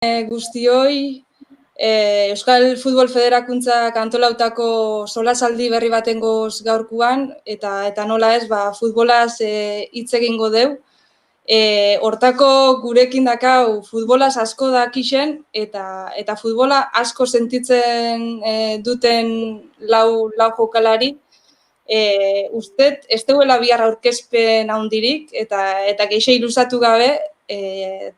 Guztioi, Euskal Futbol Federakuntzak antolautako solasaldi berri baten goz gaurkuan, eta nola ez, futbolaz hitz egingo deu. Hortako gurekin dakau futbolaz asko dakixen, eta futbola asko sentitzen duten lau jokalari. Ustet, ez deuela bihar aurkezpen handirik, eta geixe ilusatu gabe,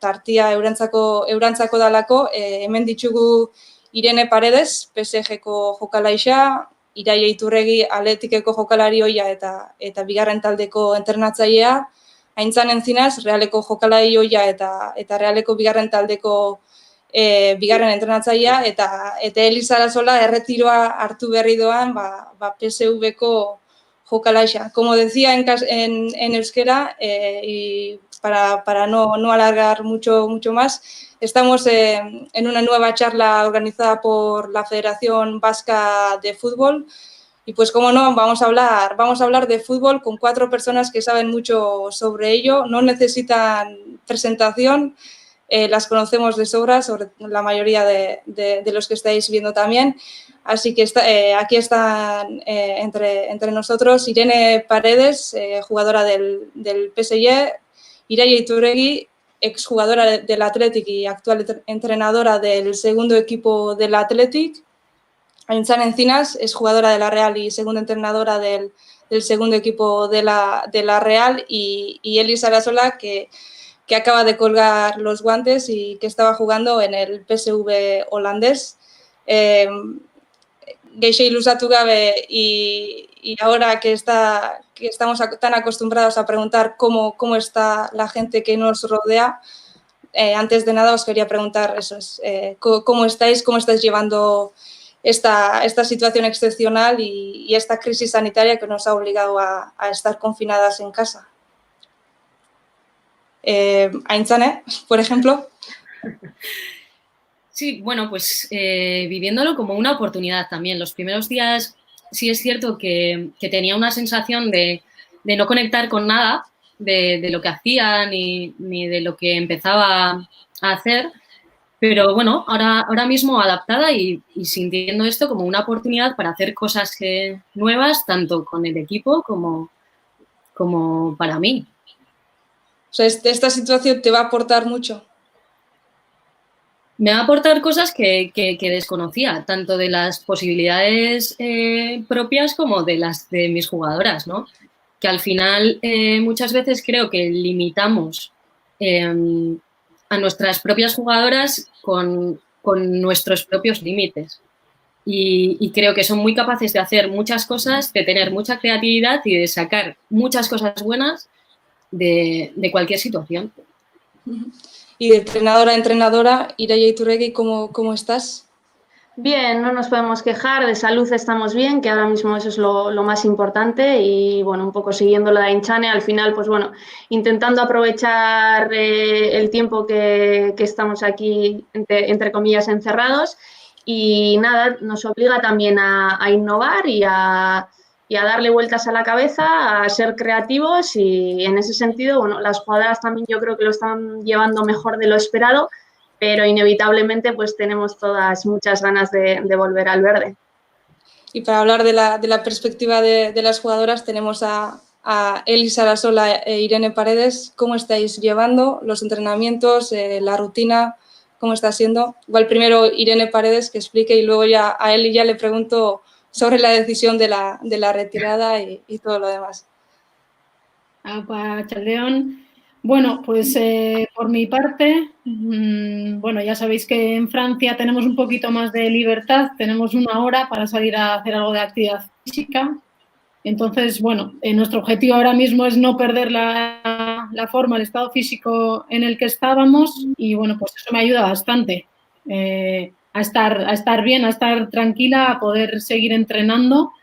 tartia eurantzako dalako, hemen ditugu Irene Paredes, PSG-ko jokalaixa, Iraia Iturregi Atletikeko jokalari hoia eta bigarren taldeko entrenatzailea, Aintzan Enzinaz, Realeko jokalari hoia eta Realeko bigarren taldeko bigarren entrenatzailea, eta Elisa Arazola erretiroa hartu berri doan PSV-ko jokalaixa. Como decía en euskera, y para no alargar mucho más, estamos en una nueva charla organizada por la Federación Vasca de Fútbol y pues como no, vamos a hablar de fútbol con 4 personas que saben mucho sobre ello, no necesitan presentación, las conocemos de sobra, sobre la mayoría de los que estáis viendo también. Así que aquí están entre nosotros Irene Paredes, jugadora del PSG, Iraia Iturregi, exjugadora del Athletic y actual entrenadora del segundo equipo del Athletic. Aintzan Encinas es jugadora de la Real y segunda entrenadora del segundo equipo de la Real. Y Elisa Arazola, que acaba de colgar los guantes y que estaba jugando en el PSV holandés. Geixe ilusatu gabe y ahora que estamos tan acostumbrados a preguntar cómo está la gente que nos rodea, antes de nada os quería preguntar cómo estáis llevando esta situación excepcional y esta crisis sanitaria que nos ha obligado a estar confinadas en casa. Aintzane, por ejemplo. Sí, bueno, pues viviéndolo como una oportunidad también. Los primeros días sí es cierto que tenía una sensación de no conectar con nada de lo que hacía ni de lo que empezaba a hacer, pero bueno, ahora mismo adaptada y sintiendo esto como una oportunidad para hacer cosas nuevas, tanto con el equipo como para mí. O sea, esta situación te va a aportar mucho. Me va a aportar cosas que desconocía, tanto de las posibilidades propias como de las de mis jugadoras, ¿no? Que al final muchas veces creo que limitamos a nuestras propias jugadoras con nuestros propios límites. Y creo que son muy capaces de hacer muchas cosas, de tener mucha creatividad y de sacar muchas cosas buenas de cualquier situación. Y de entrenadora a entrenadora, Iraia Iturregi, ¿cómo estás? Bien, no nos podemos quejar, de salud estamos bien, que ahora mismo eso es lo más importante y bueno, un poco siguiendo la de Aintzane, al final pues bueno, intentando aprovechar el tiempo que estamos aquí entre comillas encerrados y nada, nos obliga también a innovar y a darle vueltas a la cabeza, a ser creativos y en ese sentido, bueno, las jugadoras también yo creo que lo están llevando mejor de lo esperado, pero inevitablemente pues tenemos todas muchas ganas de volver al verde. Y para hablar de la perspectiva de las jugadoras tenemos a Elisa Arazola e Irene Paredes. ¿Cómo estáis llevando los entrenamientos, la rutina? ¿Cómo está siendo? Igual primero Irene Paredes que explique y luego ya a él ya le pregunto sobre la decisión de la retirada y todo lo demás. Apa, Chaldeón. Bueno, pues por mi parte, bueno, ya sabéis que en Francia tenemos un poquito más de libertad, tenemos 1 hora para salir a hacer algo de actividad física. Entonces, bueno, nuestro objetivo ahora mismo es no perder la forma, el estado físico en el que estábamos y, bueno, pues eso me ayuda bastante a estar bien, a estar tranquila, a poder seguir entrenando.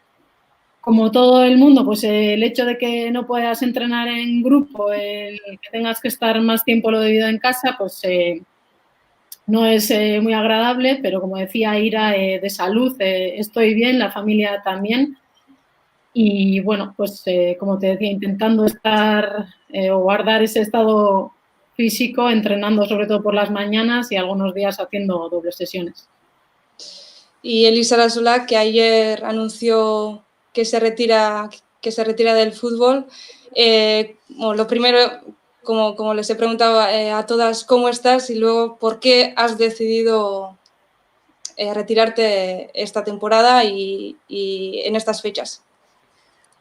Como todo el mundo, pues el hecho de que no puedas entrenar en grupo, el que tengas que estar más tiempo lo debido en casa, pues no es muy agradable, pero como decía Ira, de salud estoy bien, la familia también. Y bueno, pues como te decía, intentando estar o guardar ese estado físico, entrenando sobre todo por las mañanas y algunos días haciendo dobles sesiones. Y Elisa Lasolà, que ayer anunció que se retira del fútbol. Bueno, lo primero, como les he preguntado a todas, ¿cómo estás? Y luego, ¿por qué has decidido retirarte esta temporada y en estas fechas?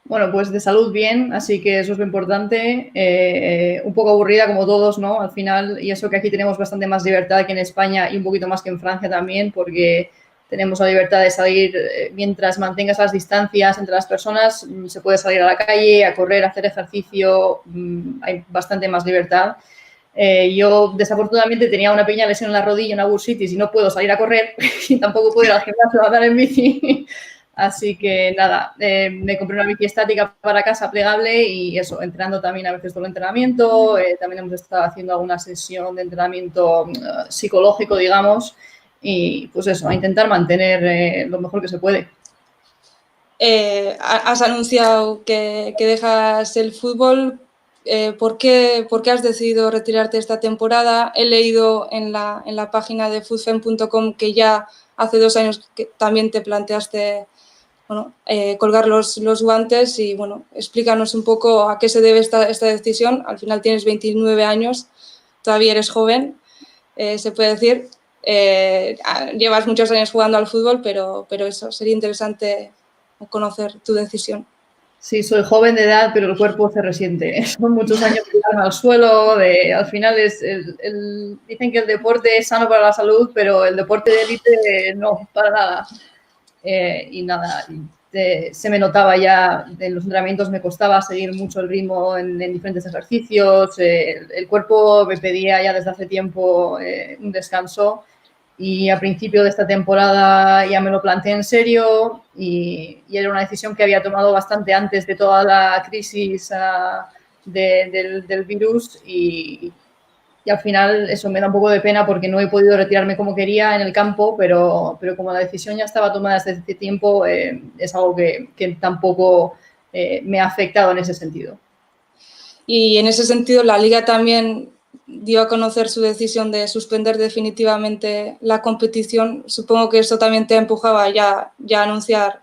Bueno, pues de salud bien, así que eso es lo importante. Un poco aburrida como todos, ¿no? Al final, y eso que aquí tenemos bastante más libertad que en España y un poquito más que en Francia también, porque tenemos la libertad de salir mientras mantengas las distancias entre las personas, se puede salir a la calle, a correr, a hacer ejercicio, hay bastante más libertad. Yo desafortunadamente tenía una pequeña lesión en la rodilla, una bursitis, y no puedo salir a correr y tampoco puedo ir al gimnasio a andar en bici. Así que nada, me compré una bici estática para casa plegable y eso, entrenando también a veces todo el entrenamiento. También hemos estado haciendo alguna sesión de entrenamiento psicológico, digamos, y pues eso, a intentar mantener lo mejor que se puede. Has anunciado que dejas el fútbol. ¿Por qué has decidido retirarte esta temporada? He leído en la página de foodfem.com que ya hace 2 años que también te planteaste colgar los guantes y, bueno, explícanos un poco a qué se debe esta decisión. Al final tienes 29 años, todavía eres joven, se puede decir. Llevas muchos años jugando al fútbol, pero eso, sería interesante conocer tu decisión. Sí, soy joven de edad, pero el cuerpo se resiente. Son muchos años de tirarme al suelo. Al final dicen que el deporte es sano para la salud, pero el deporte de élite no, para nada. Y nada, se me notaba ya en los entrenamientos, me costaba seguir mucho el ritmo en diferentes ejercicios. El cuerpo me pedía ya desde hace tiempo un descanso. Y a principio de esta temporada ya me lo planteé en serio y era una decisión que había tomado bastante antes de toda la crisis del virus y al final eso me da un poco de pena porque no he podido retirarme como quería en el campo, pero como la decisión ya estaba tomada desde hace tiempo, es algo que tampoco me ha afectado en ese sentido. Y en ese sentido la Liga también dio a conocer su decisión de suspender definitivamente la competición. Supongo que eso también te empujaba ya a anunciar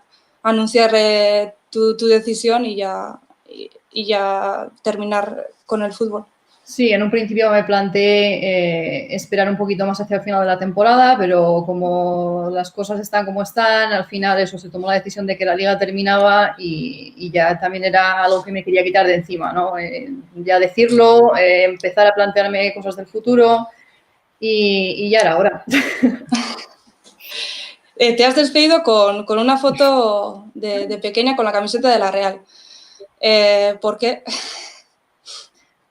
tu decisión y ya terminar con el fútbol. Sí, en un principio me planteé esperar un poquito más hacia el final de la temporada, pero como las cosas están como están, al final eso se tomó la decisión de que la liga terminaba y ya también era algo que me quería quitar de encima, ¿no? Ya decirlo, empezar a plantearme cosas del futuro y ya era hora. Te has despedido con una foto de pequeña con la camiseta de la Real. ¿Por qué?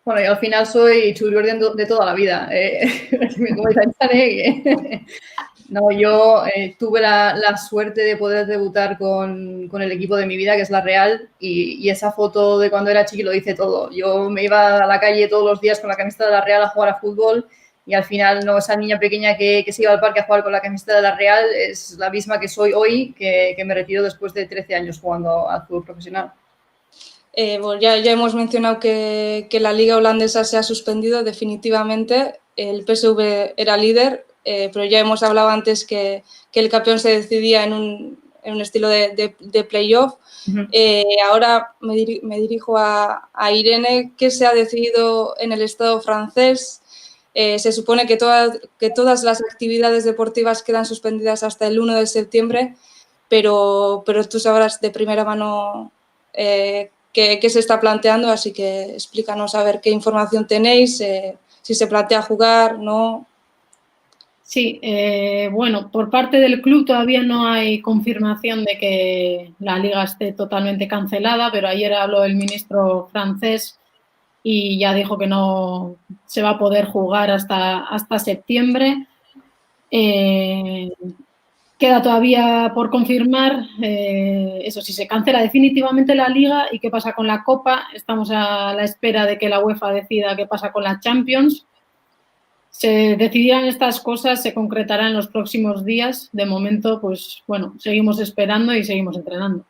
Bueno, yo al final soy churriorden de toda la vida, como dice Chane. No, yo tuve la suerte de poder debutar con el equipo de mi vida, que es la Real, y esa foto de cuando era chiqui lo dice todo. Yo me iba a la calle todos los días con la camiseta de la Real a jugar a fútbol y al final no, esa niña pequeña que se iba al parque a jugar con la camiseta de la Real es la misma que soy hoy, que me retiro después de 13 años jugando al fútbol profesional. Bueno, ya hemos mencionado que la liga holandesa se ha suspendido definitivamente. El PSV era líder, pero ya hemos hablado antes que el campeón se decidía en un estilo de playoff. Uh-huh. Ahora me dirijo a Irene. ¿Qué se ha decidido en el Estado francés? Se supone que todas las actividades deportivas quedan suspendidas hasta el 1 de septiembre, pero tú sabrás de primera mano qué se está planteando, así que explícanos a ver qué información tenéis, si se plantea jugar, ¿no? Sí, bueno, por parte del club todavía no hay confirmación de que la liga esté totalmente cancelada, pero ayer habló el ministro francés y ya dijo que no se va a poder jugar hasta septiembre. Queda todavía por confirmar eso, si se cancela definitivamente la Liga y qué pasa con la Copa. Estamos a la espera de que la UEFA decida qué pasa con la Champions. Se decidirán estas cosas, se concretarán en los próximos días. De momento, pues bueno, seguimos esperando y seguimos entrenando.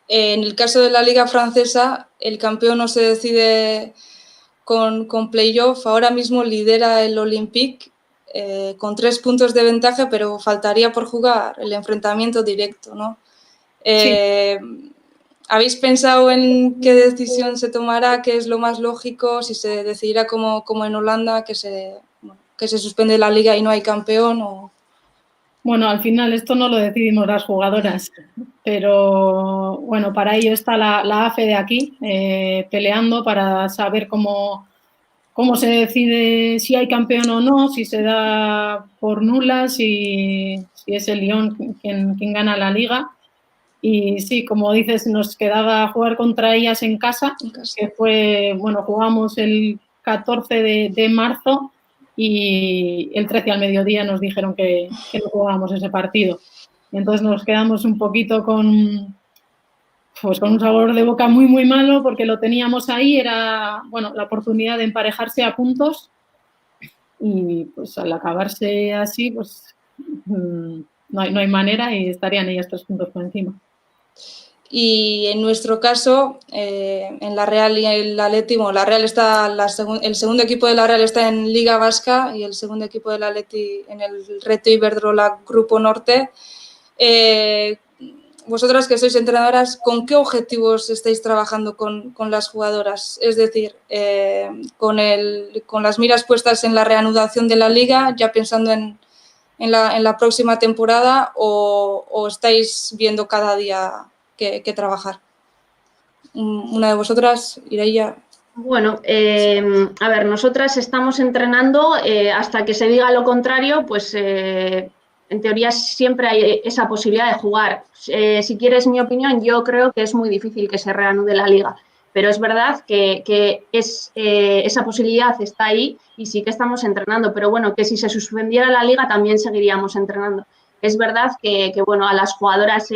En el caso de la Liga francesa, el campeón no se decide con playoff. Ahora mismo lidera el Olympique con 3 puntos de ventaja, pero faltaría por jugar el enfrentamiento directo, ¿no? Sí. ¿Habéis pensado en qué decisión se tomará, qué es lo más lógico, si se decidirá como en Holanda, que se suspende la liga y no hay campeón? O... Bueno, al final esto no lo decidimos las jugadoras, pero bueno, para ello está la AFE de aquí, peleando para saber cómo se decide si hay campeón o no, si se da por nula, si es el Lyon quien gana la liga. Y sí, como dices, nos quedaba jugar contra ellas en casa, que fue, bueno, jugamos el 14 de marzo y el 13 al mediodía nos dijeron que no jugábamos ese partido. Entonces nos quedamos un poquito con un sabor de boca muy, muy malo, porque lo teníamos ahí, era, bueno, la oportunidad de emparejarse a puntos y pues al acabarse así, pues no hay manera y estarían ellas 3 puntos por encima. Y en nuestro caso, en la Real y el Atleti, bueno, la Real está, el segundo equipo de la Real está en Liga Vasca y el segundo equipo del Atleti en el Reto Iberdrola Grupo Norte. Vosotras que sois entrenadoras, ¿con qué objetivos estáis trabajando con las jugadoras? Es decir, con las miras puestas en la reanudación de la liga, ya pensando en la próxima temporada, o estáis viendo cada día que trabajar. Una de vosotras, Ireia. Bueno, a ver, nosotras estamos entrenando hasta que se diga lo contrario, pues en teoría siempre hay esa posibilidad de jugar. Si quieres mi opinión, yo creo que es muy difícil que se reanude la liga, pero es verdad que esa posibilidad está ahí y sí que estamos entrenando, pero bueno, que si se suspendiera la liga también seguiríamos entrenando. Es verdad que bueno, a las jugadoras,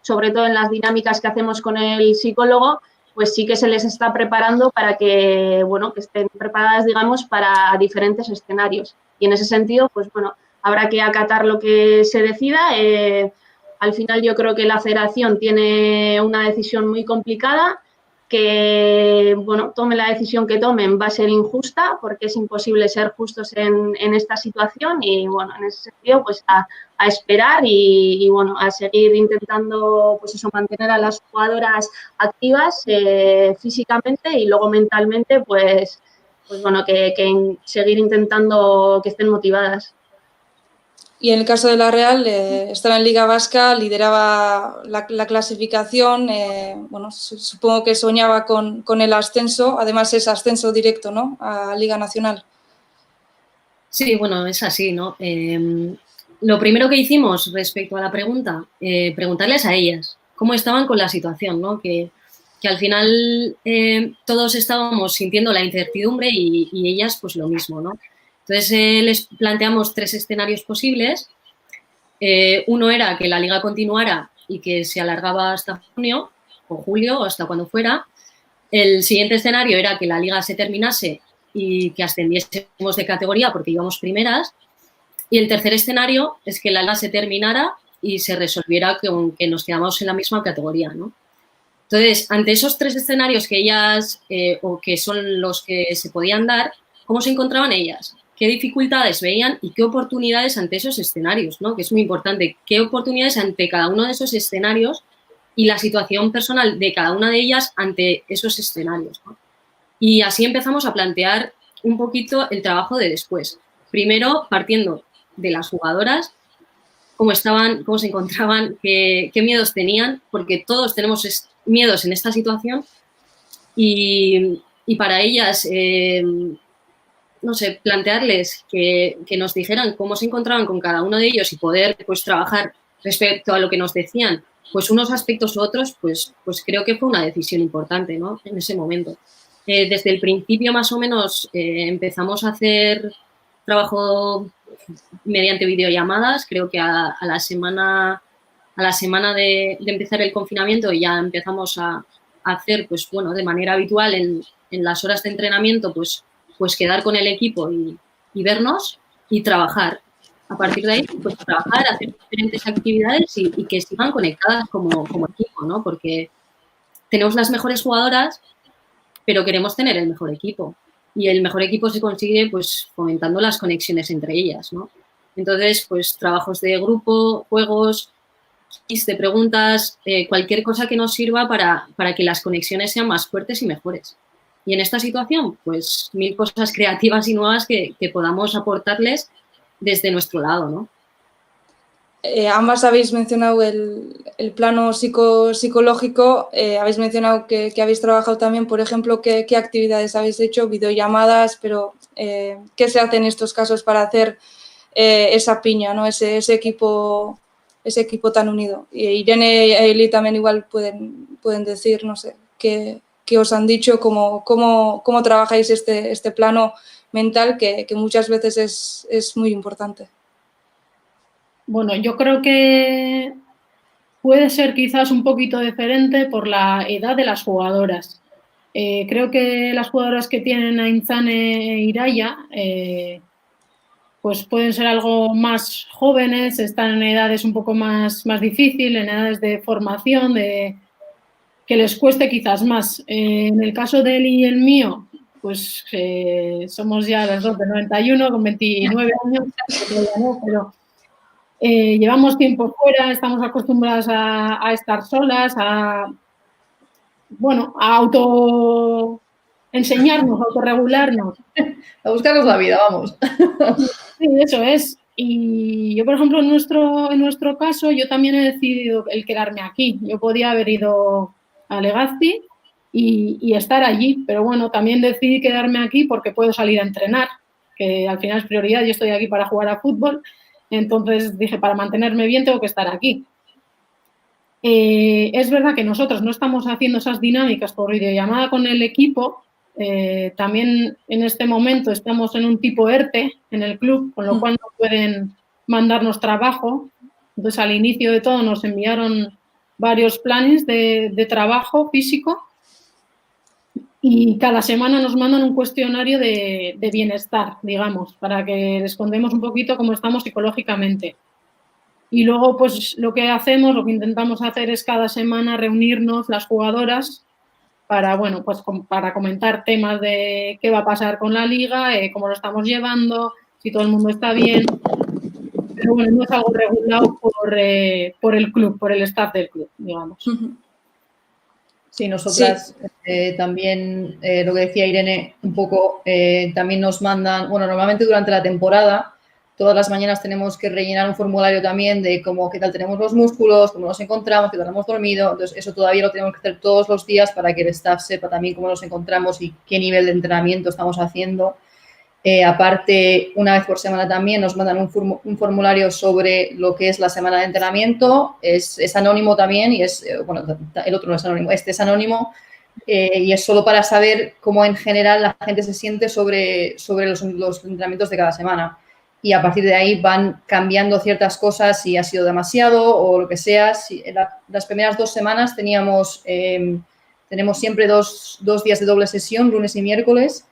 sobre todo en las dinámicas que hacemos con el psicólogo, pues sí que se les está preparando para que, bueno, que estén preparadas, digamos, para diferentes escenarios. Y en ese sentido, pues bueno, habrá que acatar lo que se decida. Al final yo creo que la federación tiene una decisión muy complicada, que, bueno, tome la decisión que tomen va a ser injusta, porque es imposible ser justos en esta situación y, bueno, en ese sentido, pues a esperar y, bueno, a seguir intentando, pues eso, mantener a las jugadoras activas físicamente y luego mentalmente, pues bueno, que seguir intentando que estén motivadas. Y en el caso de la Real, estaba en Liga Vasca, lideraba la clasificación, bueno, supongo que soñaba con el ascenso, además es ascenso directo, ¿no?, a Liga Nacional. Sí, bueno, es así, ¿no? Lo primero que hicimos respecto a la pregunta, preguntarles a ellas cómo estaban con la situación, ¿no? Que al final todos estábamos sintiendo la incertidumbre y ellas pues lo mismo, ¿no? Entonces les planteamos 3 escenarios posibles. Uno era que la liga continuara y que se alargaba hasta junio o julio o hasta cuando fuera. El siguiente escenario era que la liga se terminase y que ascendiésemos de categoría porque íbamos primeras. Y el tercer escenario es que la liga se terminara y se resolviera que nos quedamos en la misma categoría, ¿no? Entonces, ante esos 3 escenarios que ellas, o que son los que se podían dar, ¿cómo se encontraban ellas? ¿Qué dificultades veían y qué oportunidades ante esos escenarios, ¿no? Que es muy importante. ¿Qué oportunidades ante cada uno de esos escenarios y la situación personal de cada una de ellas ante esos escenarios, ¿no? Y así empezamos a plantear un poquito el trabajo de después. Primero, partiendo de las jugadoras, cómo estaban, cómo se encontraban, qué miedos tenían, porque todos tenemos miedos en esta situación y para ellas, no sé, plantearles que nos dijeran cómo se encontraban con cada uno de ellos y poder pues trabajar respecto a lo que nos decían, pues unos aspectos u otros, pues creo que fue una decisión importante, ¿no?, en ese momento. Desde el principio más o menos empezamos a hacer trabajo mediante videollamadas. Creo que a la semana de empezar el confinamiento ya empezamos a hacer, pues bueno, de manera habitual en las horas de entrenamiento, pues quedar con el equipo y vernos y trabajar. A partir de ahí, pues trabajar, hacer diferentes actividades y que sigan conectadas como equipo, ¿no? Porque tenemos las mejores jugadoras, pero queremos tener el mejor equipo. y el mejor equipo se consigue pues fomentando las conexiones entre ellas, ¿no? Entonces, pues trabajos de grupo, juegos, quiz de preguntas, cualquier cosa que nos sirva para que las conexiones sean más fuertes y mejores. Y en esta situación, pues 1000 cosas creativas y nuevas que podamos aportarles desde nuestro lado, ¿no? Ambas habéis mencionado el plano psicológico, habéis mencionado que habéis trabajado también, por ejemplo, qué actividades habéis hecho, videollamadas, pero ¿qué se hace en estos casos para hacer esa piña, ¿no? ese equipo tan unido? Y Irene y Eli también igual pueden decir, no sé, qué os han dicho, cómo trabajáis este plano mental que muchas veces es muy importante. Bueno, yo creo que puede ser quizás un poquito diferente por la edad de las jugadoras. Creo que las jugadoras que tienen a Aintzane e Ireia pues pueden ser algo más jóvenes, están en edades un poco más difíciles, en edades de formación, que les cueste quizás más. En el caso de él y el mío, pues somos ya las dos de 91, con 29 años, pero llevamos tiempo fuera, estamos acostumbradas a estar solas, a enseñarnos, a autorregularnos. A buscarnos la vida, vamos. Sí, eso es. Y yo, por ejemplo, en nuestro caso, yo también he decidido el quedarme aquí. Yo podía haber ido a Legazpi y estar allí, pero bueno, también decidí quedarme aquí porque puedo salir a entrenar, que al final es prioridad. Yo estoy aquí para jugar a fútbol, entonces dije, para mantenerme bien tengo que estar aquí. Es verdad que nosotros no estamos haciendo esas dinámicas por videollamada con el equipo. También en este momento estamos en un tipo ERTE en el club, con lo cual no pueden mandarnos trabajo. Entonces, al inicio de todo nos enviaron varios planes de trabajo físico y cada semana nos mandan un cuestionario de bienestar, digamos, para que les contemos un poquito cómo estamos psicológicamente. Y luego, pues lo que intentamos hacer es cada semana reunirnos las jugadoras para, bueno, pues para comentar temas de qué va a pasar con la liga, cómo lo estamos llevando, si todo el mundo está bien. Pero bueno, no es algo regulado por el club, por el staff del club, digamos. Sí, nosotras también, lo que decía Irene, un poco, también nos mandan, bueno, normalmente durante la temporada, todas las mañanas tenemos que rellenar un formulario también de cómo, qué tal tenemos los músculos, cómo nos encontramos, qué tal hemos dormido. Entonces, eso todavía lo tenemos que hacer todos los días para que el staff sepa también cómo nos encontramos y qué nivel de entrenamiento estamos haciendo. Aparte, una vez por semana también nos mandan un formulario sobre lo que es la semana de entrenamiento. Es anónimo también y es, bueno, el otro no es anónimo, este es anónimo y es solo para saber cómo en general la gente se siente sobre los entrenamientos de cada semana. Y a partir de ahí van cambiando ciertas cosas si ha sido demasiado o lo que sea. Si las primeras 2 semanas tenemos siempre dos días de doble sesión, lunes y miércoles,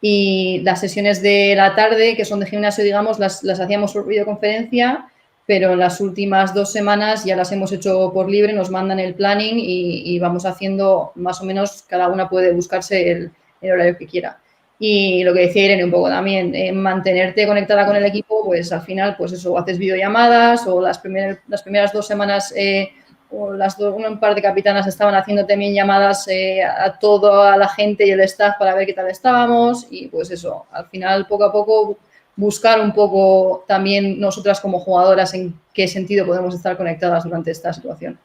y las sesiones de la tarde, que son de gimnasio, digamos, las hacíamos por videoconferencia, pero en las últimas 2 semanas ya las hemos hecho por libre, nos mandan el planning y vamos haciendo más o menos, cada una puede buscarse el horario que quiera. Y lo que decía Irene un poco también, mantenerte conectada con el equipo, pues al final, pues eso, haces videollamadas o las primeras 2 semanas o un par de capitanas estaban haciendo también llamadas a toda la gente y el staff para ver qué tal estábamos y pues eso, al final poco a poco buscar un poco también nosotras como jugadoras en qué sentido podemos estar conectadas durante esta situación.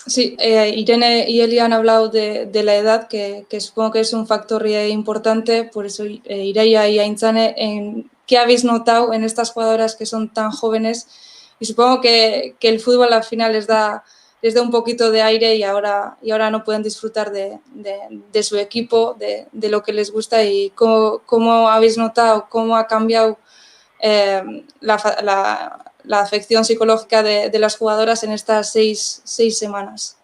Sí, Irene y Eli han hablado de la edad, que supongo que es un factor importante, por eso Ireia y Aintzane, ¿qué habéis notado en estas jugadoras que son tan jóvenes? Y supongo que el fútbol al final les da un poquito de aire y ahora no pueden disfrutar de su equipo, de lo que les gusta y cómo habéis notado, cómo ha cambiado la afección psicológica de las jugadoras en estas 6 semanas.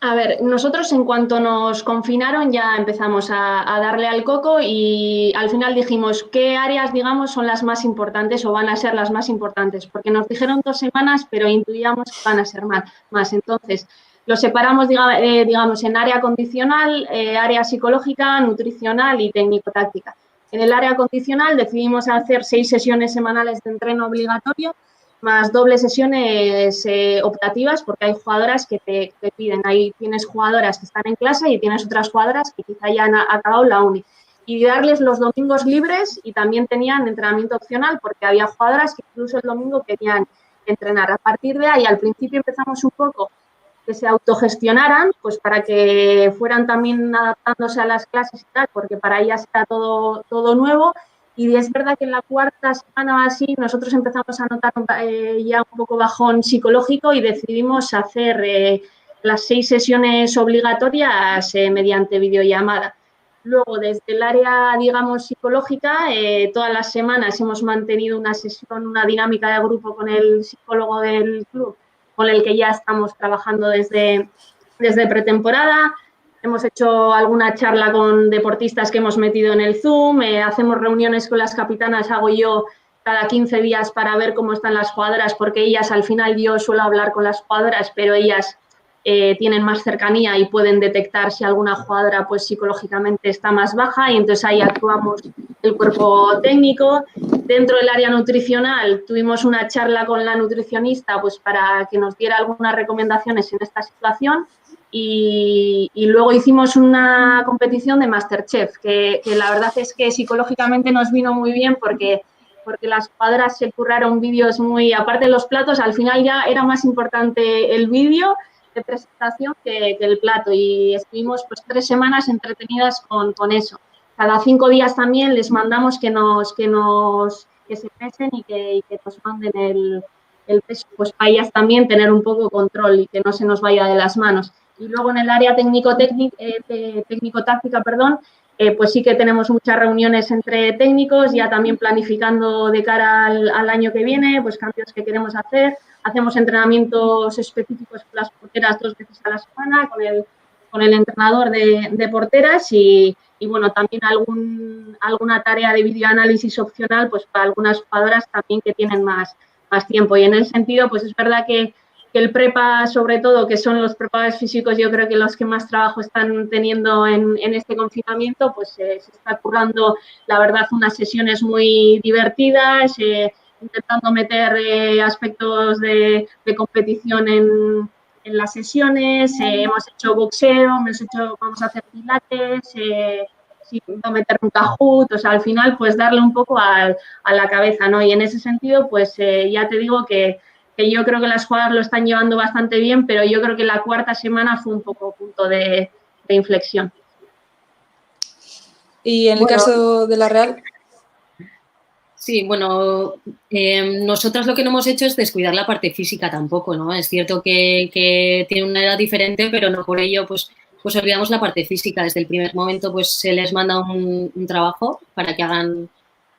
A ver, nosotros en cuanto nos confinaron ya empezamos a darle al coco y al final dijimos qué áreas, digamos, son las más importantes o van a ser las más importantes, porque nos dijeron 2 semanas, pero intuíamos que van a ser más. Entonces, Lo separamos, digamos, en área condicional, área psicológica, nutricional y técnico-táctica. En el área condicional decidimos hacer 6 sesiones semanales de entreno obligatorio, más dobles sesiones optativas, porque hay jugadoras que te piden. Ahí tienes jugadoras que están en clase y tienes otras jugadoras que quizá ya han acabado la uni. Y darles los domingos libres, y también tenían entrenamiento opcional, porque había jugadoras que incluso el domingo querían entrenar. A partir de ahí, al principio empezamos un poco que se autogestionaran, pues para que fueran también adaptándose a las clases y tal, porque para ellas era todo nuevo. Y es verdad que en la cuarta semana o así nosotros empezamos a notar ya un poco bajón psicológico y decidimos hacer las 6 sesiones obligatorias mediante videollamada. Luego, desde el área, digamos, psicológica, todas las semanas hemos mantenido una sesión, una dinámica de grupo con el psicólogo del club, con el que ya estamos trabajando desde pretemporada. Hemos hecho alguna charla con deportistas que hemos metido en el Zoom, hacemos reuniones con las capitanas, hago yo cada 15 días para ver cómo están las jugadoras, porque ellas, al final, yo suelo hablar con las jugadoras, pero ellas tienen más cercanía y pueden detectar si alguna jugadora pues psicológicamente está más baja, y entonces ahí actuamos el cuerpo técnico. Dentro del área nutricional tuvimos una charla con la nutricionista pues para que nos diera algunas recomendaciones en esta situación, y luego hicimos una competición de Masterchef que la verdad es que psicológicamente nos vino muy bien porque las jugadoras se curraron vídeos muy, aparte de los platos, al final ya era más importante el vídeo de presentación que el plato, y estuvimos pues 3 semanas entretenidas con eso. Cada 5 días también les mandamos que se pesen y que nos manden el peso, pues para ellas también tener un poco control y que no se nos vaya de las manos. Y luego en el área técnico-táctica, pues sí que tenemos muchas reuniones entre técnicos, ya también planificando de cara al año que viene, pues cambios que queremos hacer. Hacemos entrenamientos específicos con las porteras 2 veces a la semana, con el entrenador de porteras, y bueno, también alguna tarea de videoanálisis opcional pues para algunas jugadoras también que tienen más tiempo. Y en ese sentido, pues es verdad que el prepa, sobre todo, que son los preparadores físicos, yo creo que los que más trabajo están teniendo en este confinamiento, pues se está currando, la verdad, unas sesiones muy divertidas, intentando meter aspectos de competición en las sesiones. Hemos hecho boxeo, vamos a hacer pilates, meter un Kahoot, o sea, al final, pues darle un poco a la cabeza, ¿no? Y en ese sentido, pues ya te digo que yo creo que las jugadoras lo están llevando bastante bien, pero yo creo que la cuarta semana fue un poco punto de inflexión. Y en el caso de la Real. Sí, bueno, nosotras lo que no hemos hecho es descuidar la parte física tampoco, ¿no? Es cierto que tiene una edad diferente, pero no por ello, pues olvidamos la parte física. Desde el primer momento, pues se les manda un trabajo para que hagan,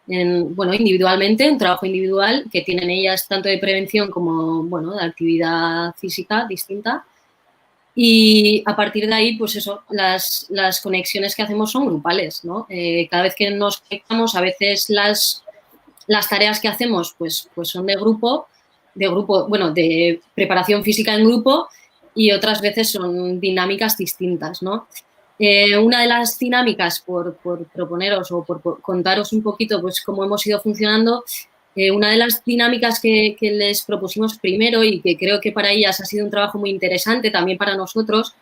individualmente, un trabajo individual que tienen ellas tanto de prevención como, bueno, de actividad física distinta. Y a partir de ahí, pues eso, las conexiones que hacemos son grupales, ¿no? Cada vez que nos conectamos, a veces las tareas que hacemos pues son de grupo, bueno, de preparación física en grupo, y otras veces son dinámicas distintas, ¿no? Una de las dinámicas, por proponeros o por contaros un poquito pues cómo hemos ido funcionando, una de las dinámicas que les propusimos primero, y que creo que para ellas ha sido un trabajo muy interesante, también para nosotros,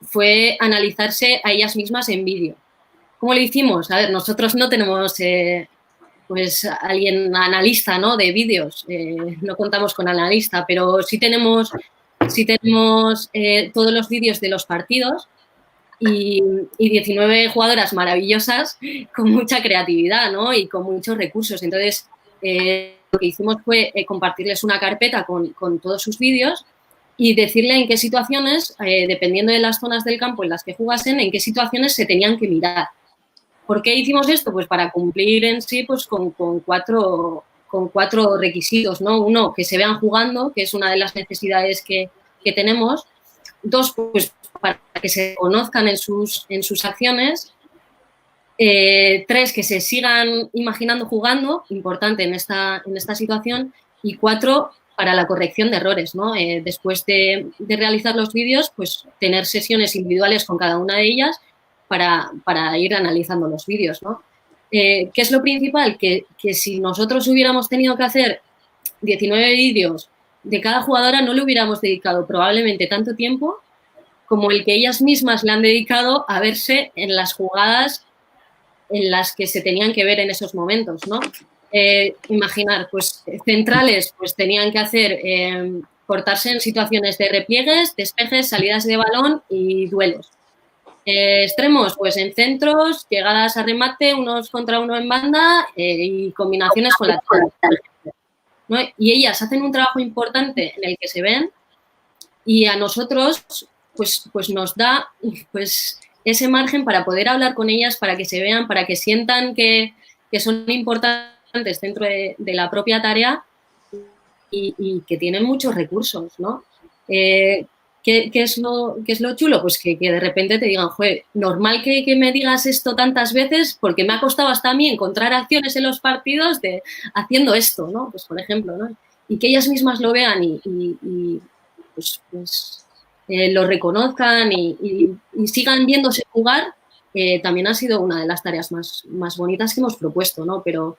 fue analizarse a ellas mismas en vídeo. ¿Cómo lo hicimos? A ver, nosotros no tenemos pues alguien analista, ¿no?, de vídeos, no contamos con analista, pero sí tenemos todos los vídeos de los partidos y 19 jugadoras maravillosas con mucha creatividad, ¿no?, y con muchos recursos. Entonces, lo que hicimos fue compartirles una carpeta con todos sus vídeos y decirle en qué situaciones, dependiendo de las zonas del campo en las que jugasen, en qué situaciones se tenían que mirar. ¿Por qué hicimos esto? Pues para cumplir en sí pues con cuatro requisitos, ¿no? Uno, que se vean jugando, que es una de las necesidades que tenemos. 2, pues para que se conozcan en sus acciones. 3, que se sigan imaginando jugando, importante en esta situación. Y 4, para la corrección de errores, ¿no? Después de realizar los vídeos, pues tener sesiones individuales con cada una de ellas para ir analizando los vídeos, ¿no? ¿Qué es lo principal? Que si nosotros hubiéramos tenido que hacer 19 vídeos de cada jugadora, no le hubiéramos dedicado probablemente tanto tiempo como el que ellas mismas le han dedicado a verse en las jugadas en las que se tenían que ver en esos momentos, ¿no? Imaginar, pues centrales pues tenían que hacer cortarse en situaciones de repliegues, despejes, salidas de balón y duelos. Extremos, pues en centros, llegadas a remate, unos contra uno en banda y combinaciones con laterales, ¿no? Y ellas hacen un trabajo importante en el que se ven y a nosotros pues nos da pues ese margen para poder hablar con ellas, para que se vean, para que sientan que son importantes dentro de la propia tarea y que tienen muchos recursos, ¿no? ¿Qué es lo chulo? Pues que de repente te digan, joder, normal que me digas esto tantas veces porque me ha costado hasta a mí encontrar acciones en los partidos haciendo esto, ¿no? Pues por ejemplo, ¿no? Y que ellas mismas lo vean y lo reconozcan y sigan viéndose jugar, también ha sido una de las tareas más bonitas que hemos propuesto, ¿no? Pero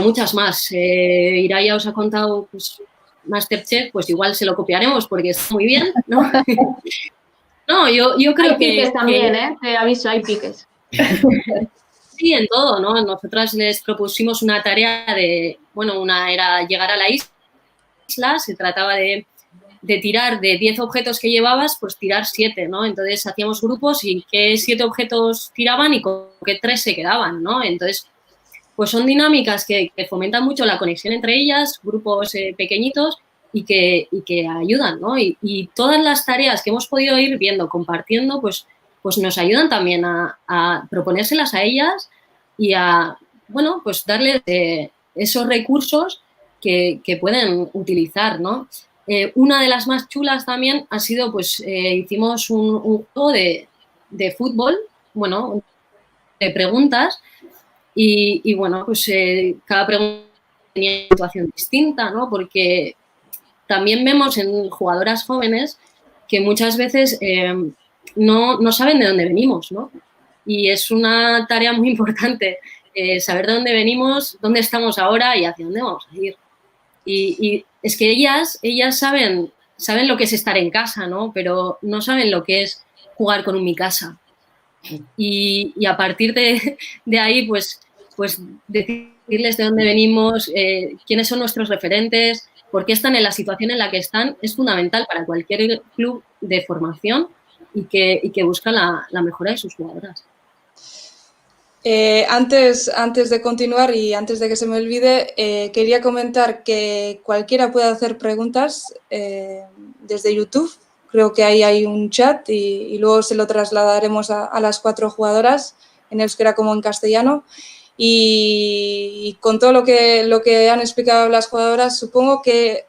muchas más. Irai os ha contado pues, Masterchef, pues igual se lo copiaremos porque está muy bien, ¿no? No, yo creo hay piques también, ¿eh? Te aviso, hay piques. Sí, en todo, ¿no? Nosotras les propusimos una tarea una era llegar a la isla, se trataba de tirar de 10 objetos que llevabas, pues tirar 7, ¿no? Entonces hacíamos grupos y qué 7 objetos tiraban y con qué 3 se quedaban, ¿no? Entonces, pues son dinámicas que fomentan mucho la conexión entre ellas, grupos pequeñitos y que ayudan, ¿no? Y todas las tareas que hemos podido ir viendo, compartiendo, pues nos ayudan también a proponérselas a ellas y a, bueno, pues darles esos recursos que pueden utilizar, ¿no? Una de las más chulas también ha sido, pues, hicimos un juego de fútbol, bueno, de preguntas y bueno, pues cada pregunta tenía una situación distinta, ¿no? Porque también vemos en jugadoras jóvenes que muchas veces no saben de dónde venimos, ¿no? Y es una tarea muy importante saber de dónde venimos, dónde estamos ahora y hacia dónde vamos a ir. Y es que ellas saben lo que es estar en casa, ¿no? Pero no saben lo que es jugar con un mi casa. Y a partir de ahí, pues decirles de dónde venimos, quiénes son nuestros referentes, por qué están en la situación en la que están, es fundamental para cualquier club de formación y que busca la mejora de sus jugadoras. Antes de continuar y antes de que se me olvide, quería comentar que cualquiera puede hacer preguntas desde YouTube. Creo que ahí hay un chat y luego se lo trasladaremos a las 4 jugadoras en euskera como en castellano. Y con todo lo que han explicado las jugadoras, supongo que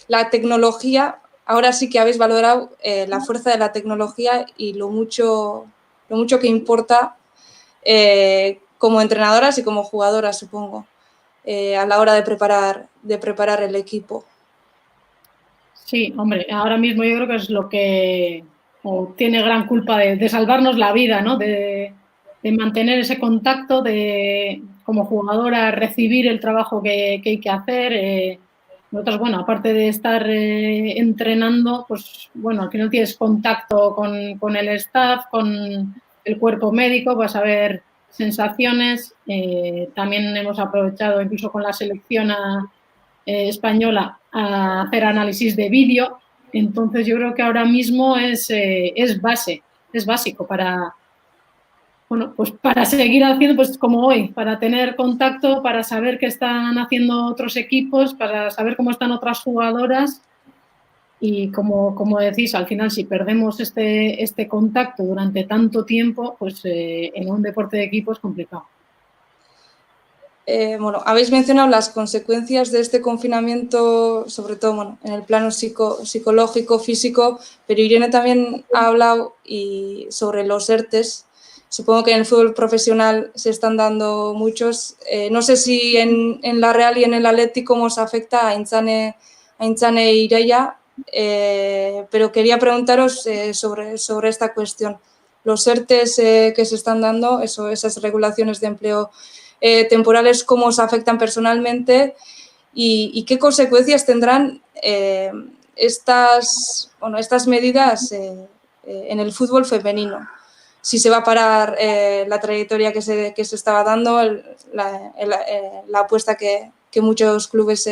la tecnología, ahora sí que habéis valorado la fuerza de la tecnología y lo mucho que importa como entrenadoras y como jugadoras, supongo, a la hora de preparar el equipo. Sí, hombre, ahora mismo yo creo que es lo que tiene gran culpa de salvarnos la vida, ¿no? De mantener ese contacto, de como jugadora recibir el trabajo que hay que hacer. Nosotros, bueno, aparte de estar entrenando, pues bueno, al final tienes contacto con el staff, con el cuerpo médico, vas a ver sensaciones. También hemos aprovechado incluso con la selección española a hacer análisis de vídeo. Entonces yo creo que ahora mismo es básico para, bueno, pues para seguir haciendo, pues como hoy, para tener contacto, para saber qué están haciendo otros equipos, para saber cómo están otras jugadoras y como decís, al final si perdemos este contacto durante tanto tiempo, pues en un deporte de equipo es complicado. Bueno, habéis mencionado las consecuencias de este confinamiento, sobre todo bueno, en el plano psicológico, físico, pero Irene también ha hablado sobre los ERTES. Supongo que en el fútbol profesional se están dando muchos. No sé si en la Real y en el Athletic cómo os afecta. A Intzane Aintzane y Ireia, pero quería preguntaros sobre esta cuestión. Los ERTEs que se están dando, esas regulaciones de empleo temporales, ¿cómo os afectan personalmente y qué consecuencias tendrán estas medidas en el fútbol femenino? Si se va a parar la trayectoria que se estaba dando, la apuesta que muchos clubes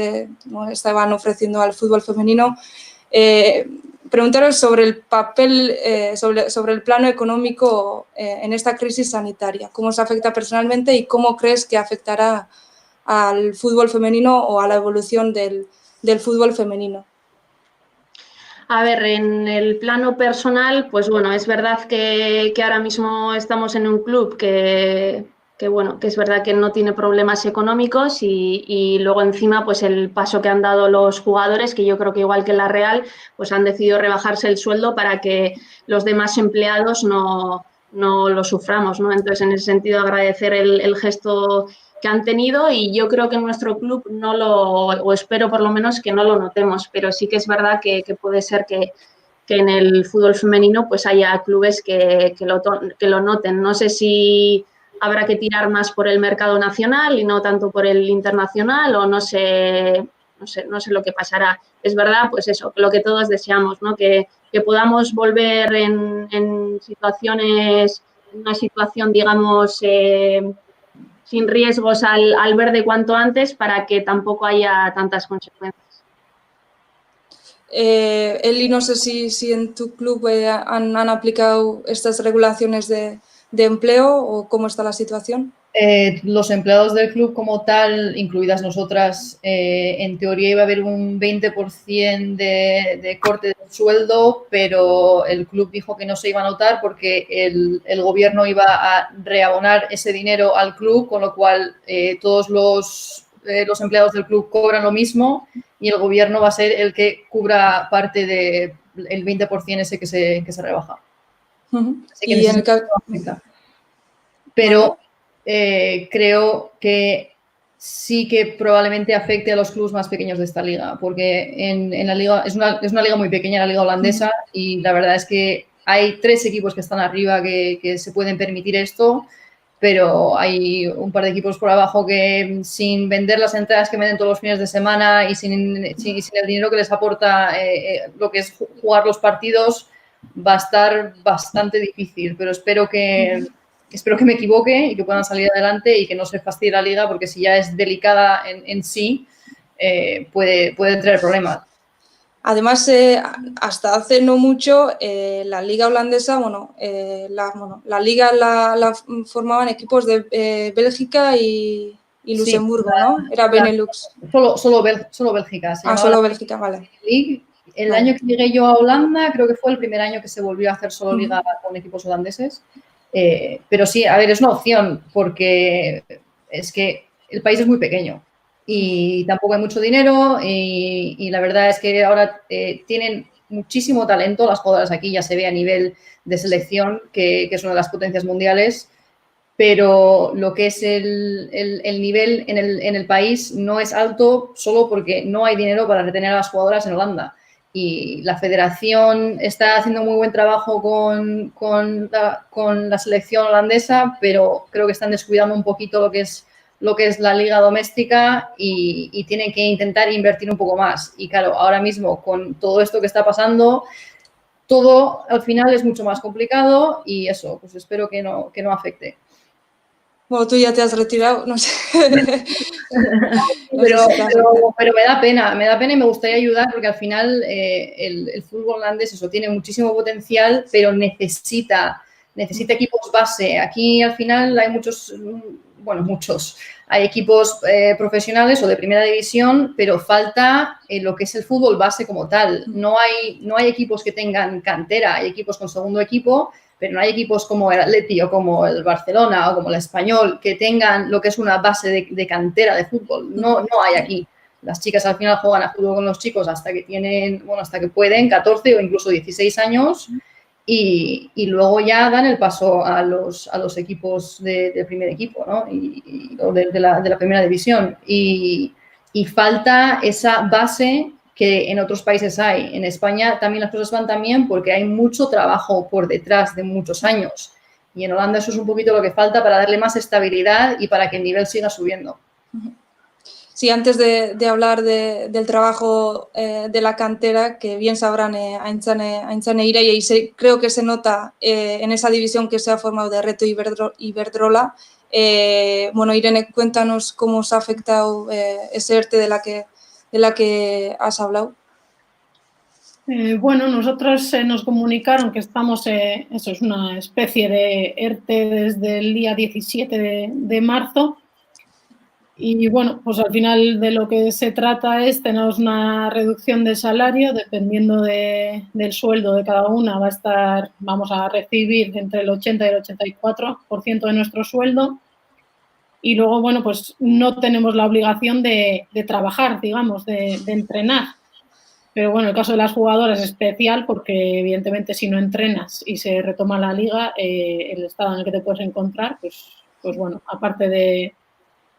estaban ofreciendo al fútbol femenino. Preguntaros sobre el papel, sobre el plano económico en esta crisis sanitaria. ¿Cómo os afecta personalmente y cómo crees que afectará al fútbol femenino o a la evolución del fútbol femenino? A ver, en el plano personal, pues bueno, es verdad que ahora mismo estamos en un club que es verdad que no tiene problemas económicos y luego encima pues el paso que han dado los jugadores, que yo creo que igual que la Real, pues han decidido rebajarse el sueldo para que los demás empleados no lo suframos, ¿no? Entonces, en ese sentido, agradecer el gesto que han tenido y yo creo que en nuestro club o espero por lo menos que no lo notemos, pero sí que es verdad que puede ser que en el fútbol femenino pues haya clubes que lo noten. No sé si habrá que tirar más por el mercado nacional y no tanto por el internacional o no sé lo que pasará. Es verdad, pues eso, lo que todos deseamos, ¿no? Que podamos volver en situaciones, en una situación, digamos, sin riesgos al verde cuanto antes para que tampoco haya tantas consecuencias. Eli, no sé si en tu club han aplicado estas regulaciones de empleo o cómo está la situación. Los empleados del club como tal, incluidas nosotras, en teoría iba a haber un 20% de corte de sueldo, pero el club dijo que no se iba a notar porque el gobierno iba a reabonar ese dinero al club, con lo cual todos los empleados del club cobran lo mismo y el gobierno va a ser el que cubra parte del 20% ese que se rebaja. Así que y en el caso... Pero creo que sí que probablemente afecte a los clubes más pequeños de esta liga, porque en la liga es una liga muy pequeña, la liga holandesa, y la verdad es que hay 3 equipos que están arriba que se pueden permitir esto, pero hay un par de equipos por abajo que sin vender las entradas que venden todos los fines de semana y sin el dinero que les aporta lo que es jugar los partidos, va a estar bastante difícil, pero espero que me equivoque y que puedan salir adelante y que no se fastidie la liga, porque si ya es delicada en sí, puede traer problemas. Además, hasta hace no mucho, la liga holandesa, la liga la formaban equipos de Bélgica y Luxemburgo, sí, ¿no? Era Benelux. Solo Bélgica. Solo Bélgica, vale. El año que llegué yo a Holanda, creo que fue el primer año que se volvió a hacer solo liga con equipos holandeses. Pero sí, a ver, es una opción porque es que el país es muy pequeño y tampoco hay mucho dinero y la verdad es que ahora tienen muchísimo talento las jugadoras aquí, ya se ve a nivel de selección que es una de las potencias mundiales, pero lo que es el nivel en el país no es alto solo porque no hay dinero para retener a las jugadoras en Holanda. Y la federación está haciendo muy buen trabajo con la selección holandesa, pero creo que están descuidando un poquito lo que es la liga doméstica y tienen que intentar invertir un poco más. Y claro, ahora mismo con todo esto que está pasando, todo al final es mucho más complicado y eso, pues espero que no afecte. Bueno, tú ya te has retirado, no sé. pero me da pena y me gustaría ayudar porque al final el fútbol holandés eso tiene muchísimo potencial, pero necesita equipos base. Aquí al final hay muchos. Hay equipos profesionales o de primera división, pero falta lo que es el fútbol base como tal. No hay equipos que tengan cantera, hay equipos con segundo equipo, pero no hay equipos como el Atleti o como el Barcelona o como el Español que tengan lo que es una base de cantera de fútbol. No hay aquí. Las chicas al final juegan a fútbol con los chicos hasta que pueden, 14 o incluso 16 años, y luego ya dan el paso a los equipos de primer equipo, ¿no? O de la primera división. Y falta esa base que en otros países hay. En España también las cosas van tan bien porque hay mucho trabajo por detrás de muchos años. Y en Holanda eso es un poquito lo que falta para darle más estabilidad y para que el nivel siga subiendo. Sí, antes de hablar del trabajo de la cantera, que bien sabrán Aintzane Ireia, y creo que se nota en esa división que se ha formado de Reto Iberdrola. Bueno, Irene, cuéntanos cómo os ha afectado ese ERTE de la que has hablado. Bueno, nosotros nos comunicaron que estamos, eso es una especie de ERTE desde el día 17 de marzo. Y bueno, pues al final de lo que se trata es tener una reducción de salario dependiendo del sueldo de cada una. Vamos a recibir entre el 80 y el 84% de nuestro sueldo. Y luego, bueno, pues no tenemos la obligación de trabajar, digamos, de entrenar. Pero bueno, el caso de las jugadoras es especial porque evidentemente si no entrenas y se retoma la liga, el estado en el que te puedes encontrar, pues bueno, aparte de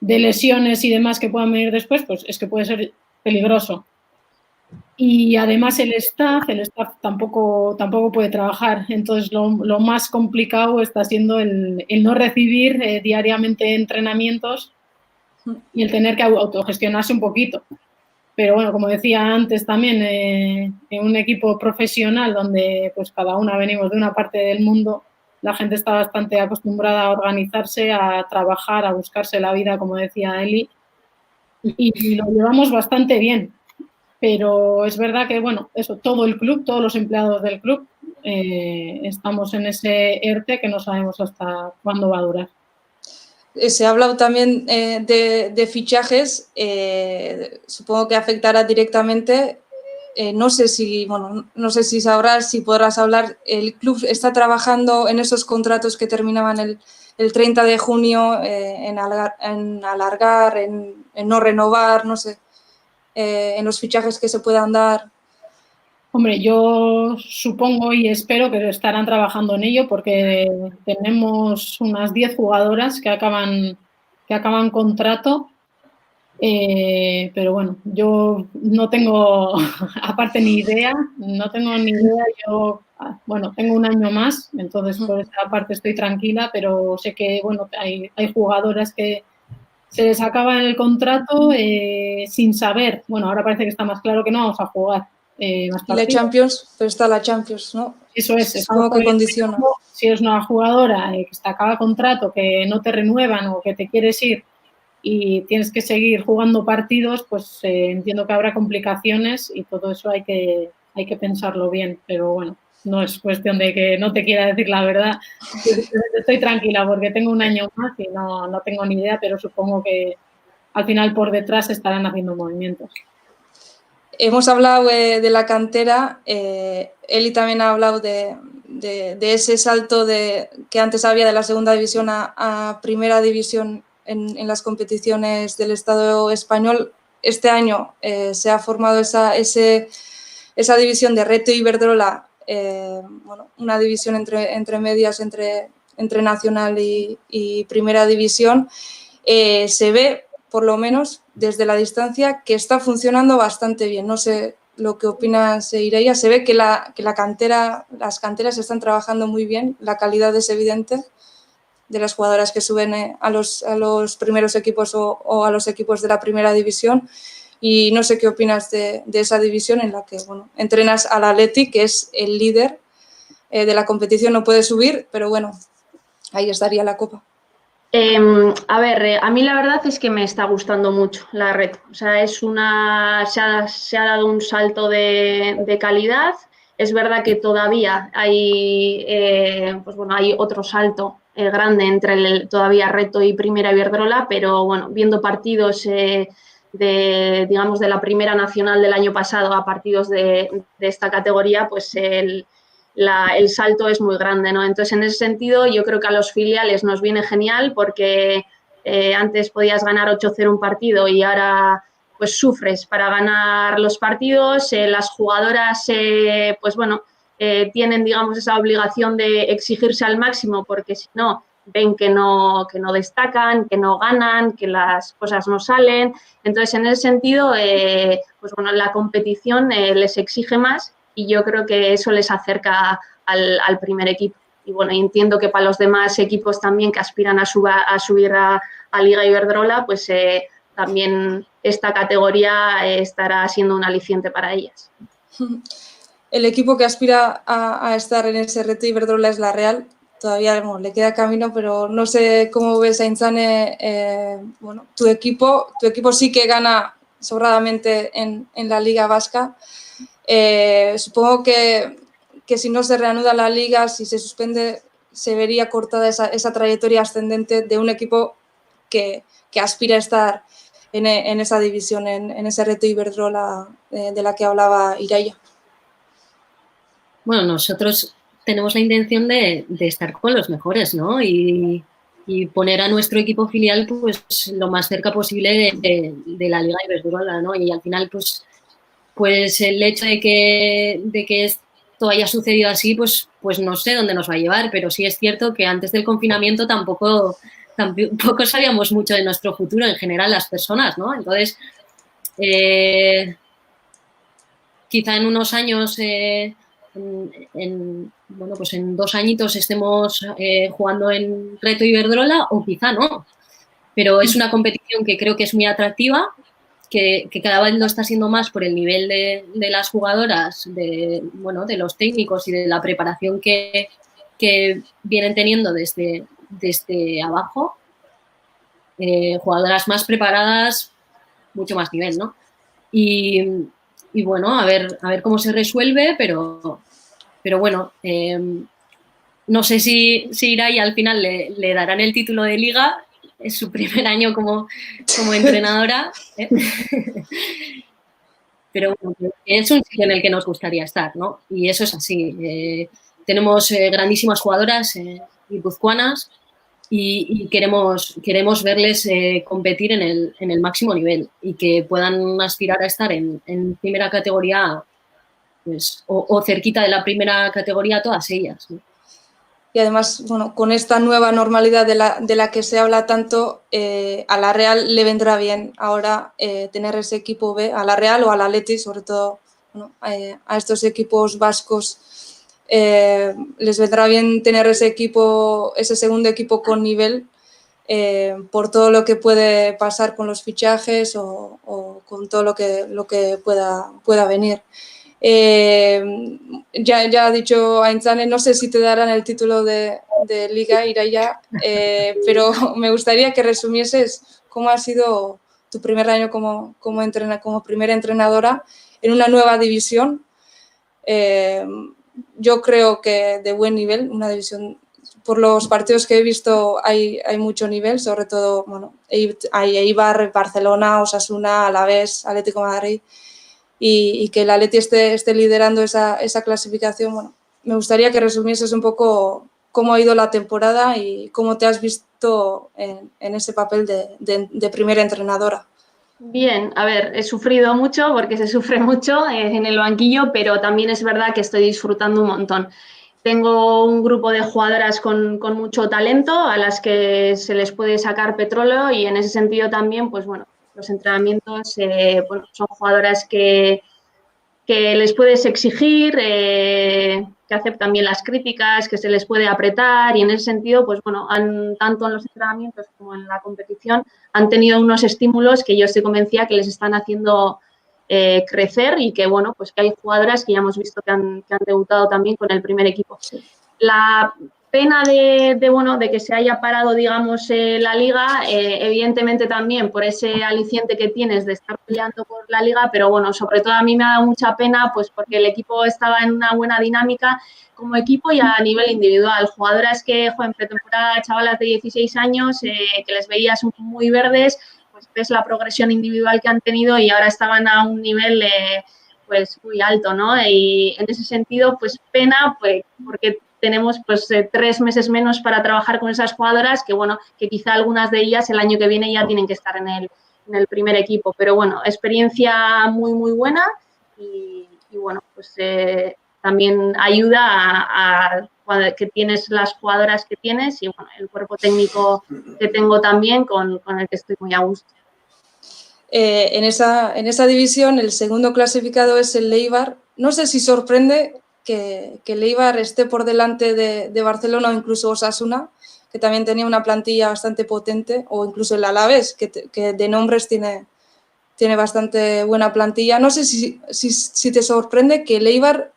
lesiones y demás que puedan venir después, pues es que puede ser peligroso. Y además el staff tampoco puede trabajar. Entonces lo más complicado está siendo el no recibir diariamente entrenamientos y el tener que autogestionarse un poquito. Pero bueno, como decía antes también, en un equipo profesional donde pues cada una venimos de una parte del mundo, la gente está bastante acostumbrada a organizarse, a trabajar, a buscarse la vida, como decía Eli, y lo llevamos bastante bien. Pero es verdad que, bueno, eso, todo el club, todos los empleados del club, estamos en ese ERTE que no sabemos hasta cuándo va a durar. Se ha hablado también de fichajes, supongo que afectará directamente. No sé si sabrás, si podrás hablar, el club está trabajando en esos contratos que terminaban el 30 de junio, en alargar, en no renovar, no sé, en los fichajes que se puedan dar. Hombre, yo supongo y espero que estarán trabajando en ello porque tenemos unas 10 jugadoras que acaban contrato. Pero bueno, yo no tengo, aparte ni idea, yo, bueno, tengo un año más, entonces por esa parte estoy tranquila, pero sé que, bueno, hay jugadoras que se les acaba el contrato sin saber, bueno, ahora parece que está más claro que no vamos a jugar más partidos. Y la Champions, pero está la Champions, ¿no? Eso es. Supongo que condiciona. Si es una jugadora que te acaba contrato, que no te renuevan o que te quieres ir y tienes que seguir jugando partidos, pues entiendo que habrá complicaciones y todo eso hay que pensarlo bien, pero bueno, no es cuestión de que no te quiera decir la verdad. Estoy tranquila porque tengo un año más y no tengo ni idea, pero supongo que al final por detrás estarán haciendo movimientos. Hemos hablado de la cantera, Eli también ha hablado de ese salto que antes había de la segunda división a primera división en las competiciones del Estado español. Este año se ha formado esa división de Reto Iberdrola, bueno, una división entre medias, entre nacional y primera división. Se ve, por lo menos desde la distancia, que está funcionando bastante bien. No sé lo que opinas, Ireia. Se ve que las canteras están trabajando muy bien, la calidad es evidente de las jugadoras que suben a los primeros equipos o a los equipos de la primera división. Y no sé qué opinas de esa división en la que, bueno, entrenas al Athletic, que es el líder de la competición, no puede subir, pero bueno, ahí estaría la Copa. A ver, a mí la verdad es que me está gustando mucho la red. O sea, se ha dado un salto de calidad. Es verdad que todavía hay, pues bueno, hay otro salto grande entre todavía Reto y Primera Iberdrola, pero bueno, viendo partidos digamos, de la Primera Nacional del año pasado a partidos de esta categoría, pues el salto es muy grande, ¿no? Entonces, en ese sentido, yo creo que a los filiales nos viene genial porque antes podías ganar 8-0 un partido y ahora pues sufres para ganar los partidos. Las jugadoras, pues bueno, tienen, digamos, esa obligación de exigirse al máximo porque si no, ven que no destacan, que no ganan, que las cosas no salen. Entonces, en ese sentido, pues bueno, la competición les exige más y yo creo que eso les acerca al primer equipo. Y bueno, entiendo que para los demás equipos también que aspiran a subir a Liga Iberdrola, pues también esta categoría estará siendo un aliciente para ellas. El equipo que aspira a estar en ese reto Iberdrola es la Real. Todavía le queda camino, pero no sé cómo ves, Aintzane, bueno, tu equipo sí que gana sobradamente en la Liga Vasca. Supongo que si no se reanuda la Liga, si se suspende, se vería cortada esa trayectoria ascendente de un equipo que aspira a estar en esa división, en ese reto Iberdrola de la que hablaba Ireia. Bueno, nosotros tenemos la intención de estar con los mejores, ¿no? Y poner a nuestro equipo filial pues lo más cerca posible de la Liga Iberdrola, ¿no? Y al final pues el hecho de que esto haya sucedido así, pues no sé dónde nos va a llevar, pero sí es cierto que antes del confinamiento tampoco sabíamos mucho de nuestro futuro en general las personas, ¿no? Entonces, quizá en unos años, bueno, pues en 2 añitos estemos jugando en Reto Iberdrola o quizá no. Pero es una competición que creo que es muy atractiva, que cada vez lo está siendo más por el nivel de las jugadoras, de los técnicos y de la preparación que vienen teniendo desde abajo. Jugadoras más preparadas, mucho más nivel, ¿no? Y bueno, a ver cómo se resuelve, pero bueno, no sé si Ireia al final le darán el título de Liga, es su primer año como entrenadora, pero bueno, es un sitio en el que nos gustaría estar, ¿no? Y eso es así. Tenemos grandísimas jugadoras guipuzcoanas y queremos verles competir en el máximo nivel y que puedan aspirar a estar en primera categoría, pues, o cerquita de la primera categoría todas ellas, ¿no? Y además, bueno, con esta nueva normalidad de la que se habla tanto, a la Real le vendrá bien ahora tener ese equipo B, a la Real o al Athletic, sobre todo, bueno, a estos equipos vascos les vendrá bien tener ese segundo equipo con nivel, por todo lo que puede pasar con los fichajes o con todo lo que pueda venir. Ya ha dicho Aintzane, no sé si te darán el título de Liga, Ireia, pero me gustaría que resumieses cómo ha sido tu primer año como primera entrenadora en una nueva división. Yo creo que de buen nivel, una división, por los partidos que he visto hay mucho nivel, sobre todo, bueno, hay Eibar, Barcelona, Osasuna, Alavés, Atlético de Madrid, y que el Atleti esté liderando esa clasificación. Bueno, me gustaría que resumieses un poco cómo ha ido la temporada y cómo te has visto en ese papel de primera entrenadora. Bien, a ver, he sufrido mucho porque se sufre mucho en el banquillo, pero también es verdad que estoy disfrutando un montón. Tengo un grupo de jugadoras con mucho talento a las que se les puede sacar petróleo y en ese sentido también, pues bueno, los entrenamientos son jugadoras que les puedes exigir, que aceptan bien las críticas, que se les puede apretar y en ese sentido, pues bueno, tanto en los entrenamientos como en la competición han tenido unos estímulos que yo estoy convencida que les están haciendo crecer y que, bueno, pues que hay jugadoras que ya hemos visto que han debutado también con el primer equipo. La pena de que se haya parado, digamos, la Liga, evidentemente también por ese aliciente que tienes de estar peleando por la Liga, pero bueno, sobre todo a mí me ha dado mucha pena pues porque el equipo estaba en una buena dinámica como equipo y a nivel individual. Jugadoras que juegan pretemporada, chavalas de 16 años, que les veías muy verdes, pues ves la progresión individual que han tenido y ahora estaban a un nivel pues muy alto, ¿no? Y en ese sentido, pues pena, pues porque tenemos pues 3 meses menos para trabajar con esas jugadoras que, bueno, que quizá algunas de ellas el año que viene ya tienen que estar en el primer equipo. Pero bueno, experiencia muy, muy buena y bueno, pues también ayuda a que tienes las jugadoras que tienes y bueno, el cuerpo técnico que tengo también con el que estoy muy a gusto. En esa división el segundo clasificado es el Eibar. No sé si sorprende que el Eibar esté por delante de Barcelona o incluso Osasuna, que también tenía una plantilla bastante potente, o incluso el Alavés, que de nombres tiene bastante buena plantilla. No sé si te sorprende que el Eibar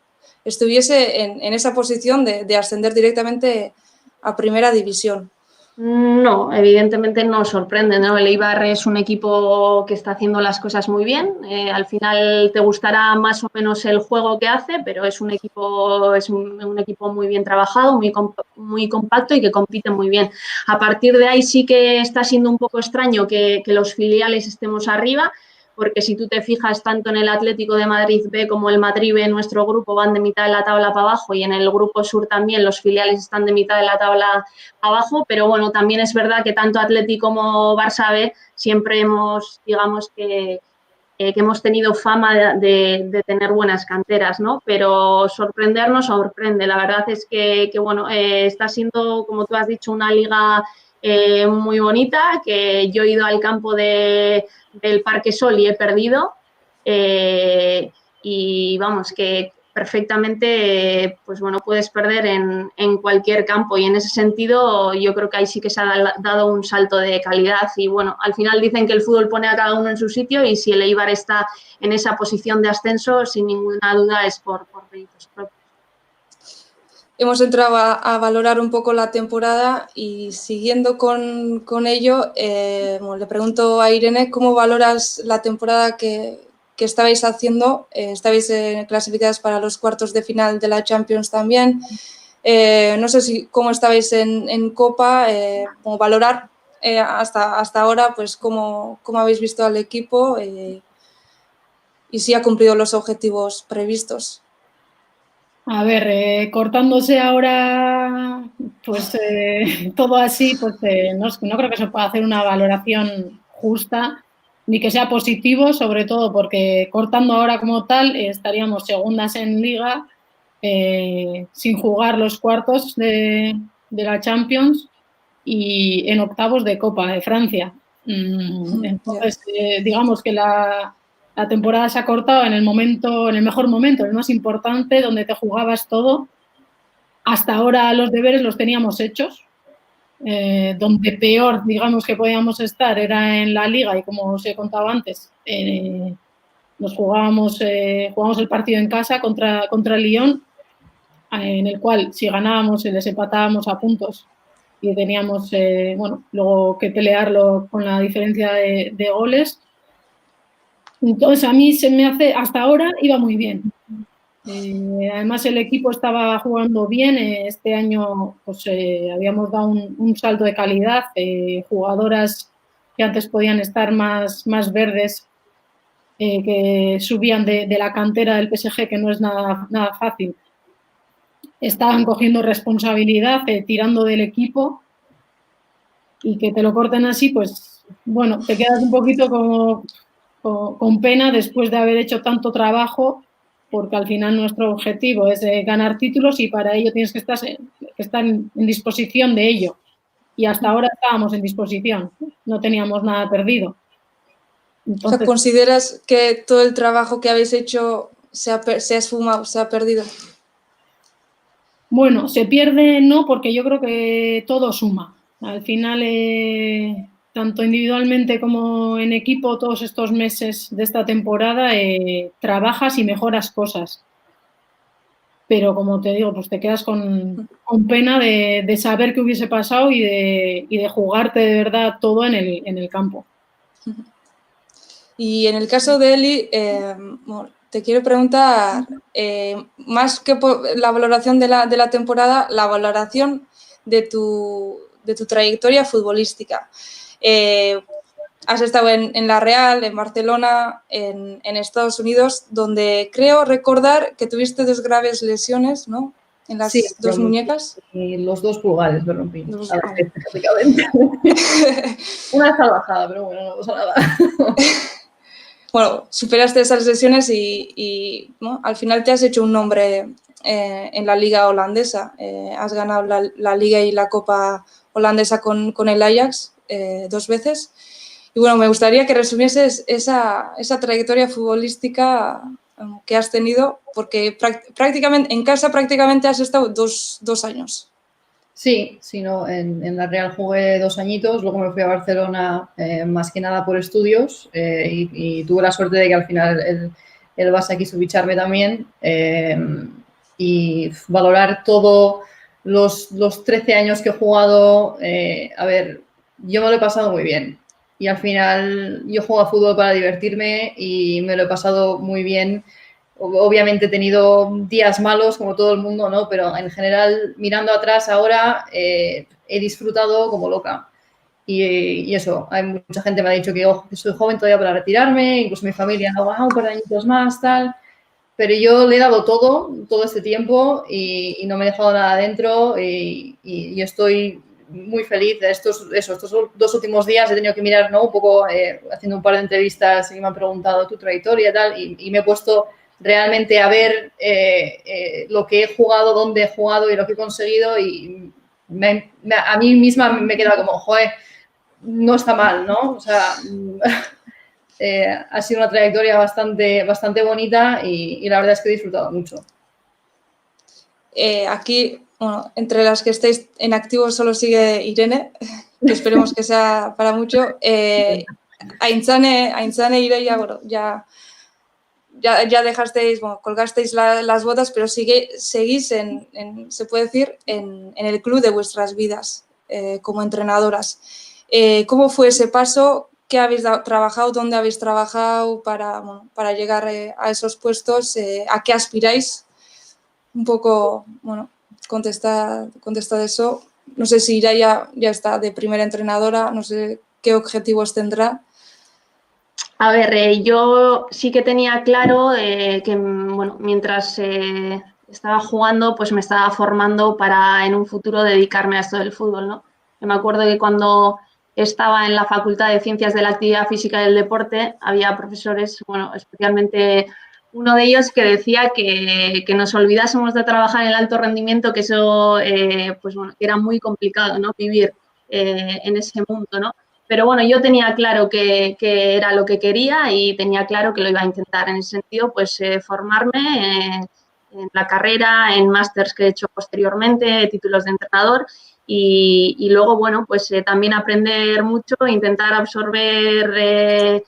estuviese en esa posición de ascender directamente a primera división. No, evidentemente no sorprende, ¿no? El Eibar es un equipo que está haciendo las cosas muy bien. Al final te gustará más o menos el juego que hace, pero es un equipo muy bien trabajado, muy compacto y que compite muy bien. A partir de ahí sí que está siendo un poco extraño que los filiales estemos arriba, porque si tú te fijas tanto en el Atlético de Madrid B como el Madrid B, nuestro grupo van de mitad de la tabla para abajo y en el grupo sur también los filiales están de mitad de la tabla abajo, pero bueno, también es verdad que tanto Atlético como Barça B siempre hemos tenido fama de tener buenas canteras, ¿no? Pero sorprendernos sorprende. La verdad es que bueno, está siendo, como tú has dicho, una liga muy bonita, que yo he ido al campo del Parque Sol y he perdido. Y vamos, que perfectamente, pues bueno, puedes perder en cualquier campo y en ese sentido yo creo que ahí sí que se ha dado un salto de calidad y bueno, al final dicen que el fútbol pone a cada uno en su sitio y si el Eibar está en esa posición de ascenso, sin ninguna duda es por méritos propios. Hemos entrado a valorar un poco la temporada y siguiendo con ello, bueno, le pregunto a Irene, ¿cómo valoras la temporada que estabais haciendo? Estabais clasificadas para los cuartos de final de la Champions también. No sé cómo estabais en Copa, cómo valorar hasta ahora, pues cómo habéis visto al equipo y si ha cumplido los objetivos previstos. A ver, cortándose ahora, pues todo así, pues no creo que se pueda hacer una valoración justa ni que sea positivo, sobre todo porque cortando ahora como tal estaríamos segundas en Liga sin jugar los cuartos de la Champions y en octavos de Copa de Francia. Entonces, digamos que la temporada se ha cortado en el mejor momento, el más importante, donde te jugabas todo. Hasta ahora los deberes los teníamos hechos. Donde peor, digamos, que podíamos estar era en la Liga y como os he contado antes, nos jugábamos el partido en casa contra el Lyon, en el cual si ganábamos les empatábamos a puntos y teníamos, luego que pelearlo con la diferencia de goles. Entonces, a mí se me hace, hasta ahora iba muy bien. Además, el equipo estaba jugando bien. Este año pues, habíamos dado un salto de calidad. Jugadoras que antes podían estar más verdes, que subían de la cantera del PSG, que no es nada fácil. Estaban cogiendo responsabilidad, tirando del equipo y que te lo corten así, pues bueno, te quedas un poquito como con pena después de haber hecho tanto trabajo, porque al final nuestro objetivo es ganar títulos y para ello tienes que estar en disposición de ello. Y hasta ahora estábamos en disposición, no teníamos nada perdido. Entonces, o sea, ¿consideras que todo el trabajo que habéis hecho se ha esfumado, se ha perdido? Bueno, se pierde no, porque yo creo que todo suma. Al final, tanto individualmente como en equipo, todos estos meses de esta temporada trabajas y mejoras cosas. Pero como te digo, pues te quedas con pena de saber qué hubiese pasado y de jugarte de verdad todo en el campo. Y en el caso de Eli, bueno, te quiero preguntar, más que por la valoración de la temporada, la valoración de tu trayectoria futbolística. Has estado en La Real, en Barcelona, en Estados Unidos, donde creo recordar que tuviste 2 graves lesiones, ¿no? En las dos muñecas. Y los 2 pulgares me rompí. Prácticamente. Una salvajada, pero bueno, no pasa nada. bueno, superaste esas lesiones y ¿no? Al final te has hecho un nombre en la liga holandesa. Has ganado la liga y la copa holandesa con el Ajax 2 veces. Y bueno, me gustaría que resumieses esa trayectoria futbolística que has tenido, porque prácticamente en casa prácticamente has estado dos años. Sí, no, en la Real jugué 2 añitos, luego me fui a Barcelona más que nada por estudios y tuve la suerte de que al final el Barça quiso ficharme también y valorar todos los 13 años que he jugado, a ver, yo me lo he pasado muy bien y al final yo juego a fútbol para divertirme y me lo he pasado muy bien. Obviamente he tenido días malos, como todo el mundo, ¿no? Pero en general, mirando atrás ahora, he disfrutado como loca. Y eso, hay mucha gente que me ha dicho que, ojo, que soy joven todavía para retirarme, incluso mi familia, no, wow, un par de añitos más, tal. Pero yo le he dado todo este tiempo y no me he dejado nada dentro y estoy muy feliz. Estos 2 últimos días he tenido que mirar, ¿no? Un poco, haciendo un par de entrevistas y me han preguntado tu trayectoria y tal, y me he puesto realmente a ver lo que he jugado, dónde he jugado y lo que he conseguido y a mí misma me queda como, joder, no está mal, ¿no? O sea, ha sido una trayectoria bastante bonita y la verdad es que he disfrutado mucho. Aquí, bueno, entre las que estáis en activo solo sigue Irene, que esperemos que sea para mucho. Aintzane y Ireia, bueno, ya dejasteis, bueno, colgasteis las botas, pero seguís se puede decir, en el club de vuestras vidas como entrenadoras. ¿Cómo fue ese paso? ¿Qué habéis trabajado? ¿Dónde habéis trabajado para llegar a esos puestos? ¿A qué aspiráis? Un poco, bueno, contesta eso. No sé si Ireia ya está de primera entrenadora, no sé qué objetivos tendrá. A ver, yo sí que tenía claro que, bueno, mientras estaba jugando, pues me estaba formando para en un futuro dedicarme a esto del fútbol, ¿no? Yo me acuerdo que cuando estaba en la Facultad de Ciencias de la Actividad Física y del Deporte, había profesores, bueno, especialmente uno de ellos que decía que nos olvidásemos de trabajar en el alto rendimiento, que eso, pues bueno, que era muy complicado, ¿no? Vivir en ese mundo, ¿no? Pero bueno, yo tenía claro que era lo que quería y tenía claro que lo iba a intentar. En ese sentido, pues formarme en la carrera, en másters que he hecho posteriormente, títulos de entrenador y luego, bueno, pues también aprender mucho, intentar absorber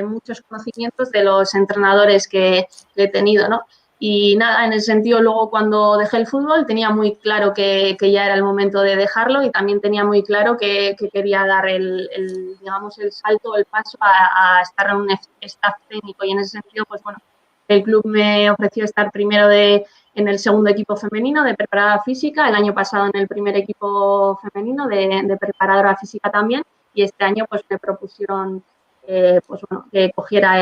muchos conocimientos de los entrenadores que he tenido, ¿no? Y nada, en ese sentido, luego cuando dejé el fútbol tenía muy claro que ya era el momento de dejarlo y también tenía muy claro que quería dar digamos, el salto, el paso a estar en un staff técnico. Y en ese sentido, pues bueno, el club me ofreció estar primero en el segundo equipo femenino de preparadora física, el año pasado en el primer equipo femenino de preparadora física también, y este año pues me propusieron pues bueno, que cogiera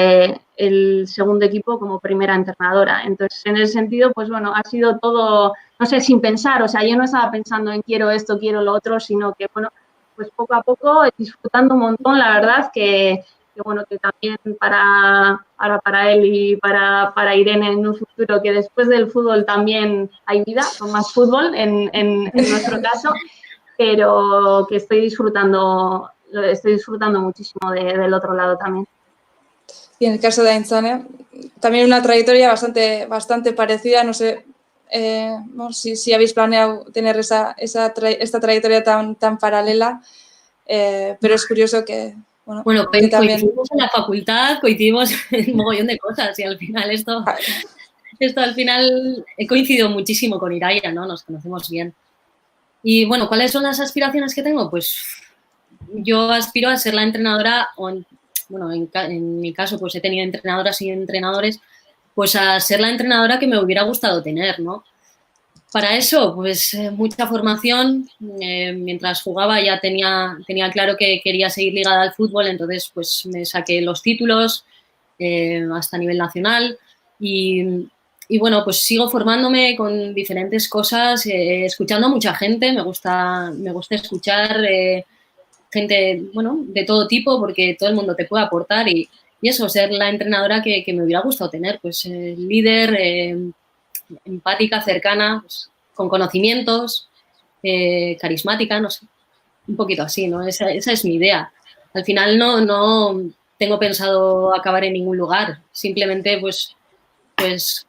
el segundo equipo como primera entrenadora. Entonces, en ese sentido, pues bueno, ha sido todo, no sé, sin pensar, o sea, yo no estaba pensando en quiero esto, quiero lo otro, sino que, bueno, pues poco a poco disfrutando un montón, la verdad, que bueno, que también para él y para Irene en un futuro, que después del fútbol también hay vida, con más fútbol en nuestro caso, pero que estoy disfrutando muchísimo del otro lado también. Y en el caso de Aintzane, también una trayectoria bastante parecida. No sé no, si habéis planeado tener esta trayectoria tan paralela, pero es curioso que... Bueno, coincidimos en la facultad, coincidimos en un mogollón de cosas y al final esto al final he coincidido muchísimo con Ireia, ¿no? Nos conocemos bien. Y bueno, ¿cuáles son las aspiraciones que tengo? Pues yo aspiro a ser la entrenadora, en mi caso pues he tenido entrenadoras y entrenadores, pues a ser la entrenadora que me hubiera gustado tener, ¿no? Para eso, pues mucha formación. Mientras jugaba ya tenía claro que quería seguir ligada al fútbol, entonces pues me saqué los títulos hasta nivel nacional y bueno, pues sigo formándome con diferentes cosas, escuchando a mucha gente, me gusta escuchar gente, bueno, de todo tipo porque todo el mundo te puede aportar y eso, ser la entrenadora que me hubiera gustado tener, pues líder, empática, cercana, pues, con conocimientos, carismática, no sé, un poquito así, ¿no? Esa es mi idea. Al final no tengo pensado acabar en ningún lugar, simplemente pues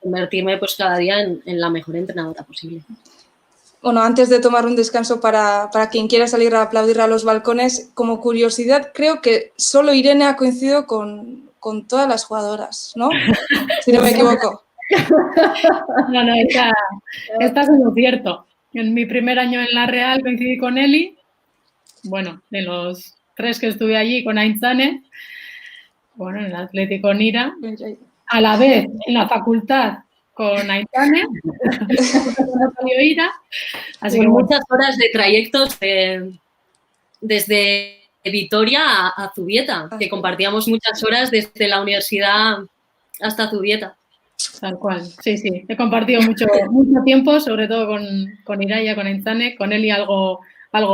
convertirme pues cada día en la mejor entrenadora posible. Bueno, antes de tomar un descanso para quien quiera salir a aplaudir a los balcones, como curiosidad, creo que solo Irene ha coincidido con todas las jugadoras, ¿no? Si no me equivoco. No, está como cierto. En mi primer año en la Real coincidí con Eli. Bueno, de los 3 que estuve allí con Aintzane, bueno, en el Atlético Nira, a la vez en la facultad con Aintzane, así que muchas horas de trayectos desde Vitoria a Zubieta, que compartíamos muchas horas desde la universidad hasta Zubieta. Tal cual, sí, he compartido mucho tiempo, sobre todo con Iraya, con Aintzane, con Eli algo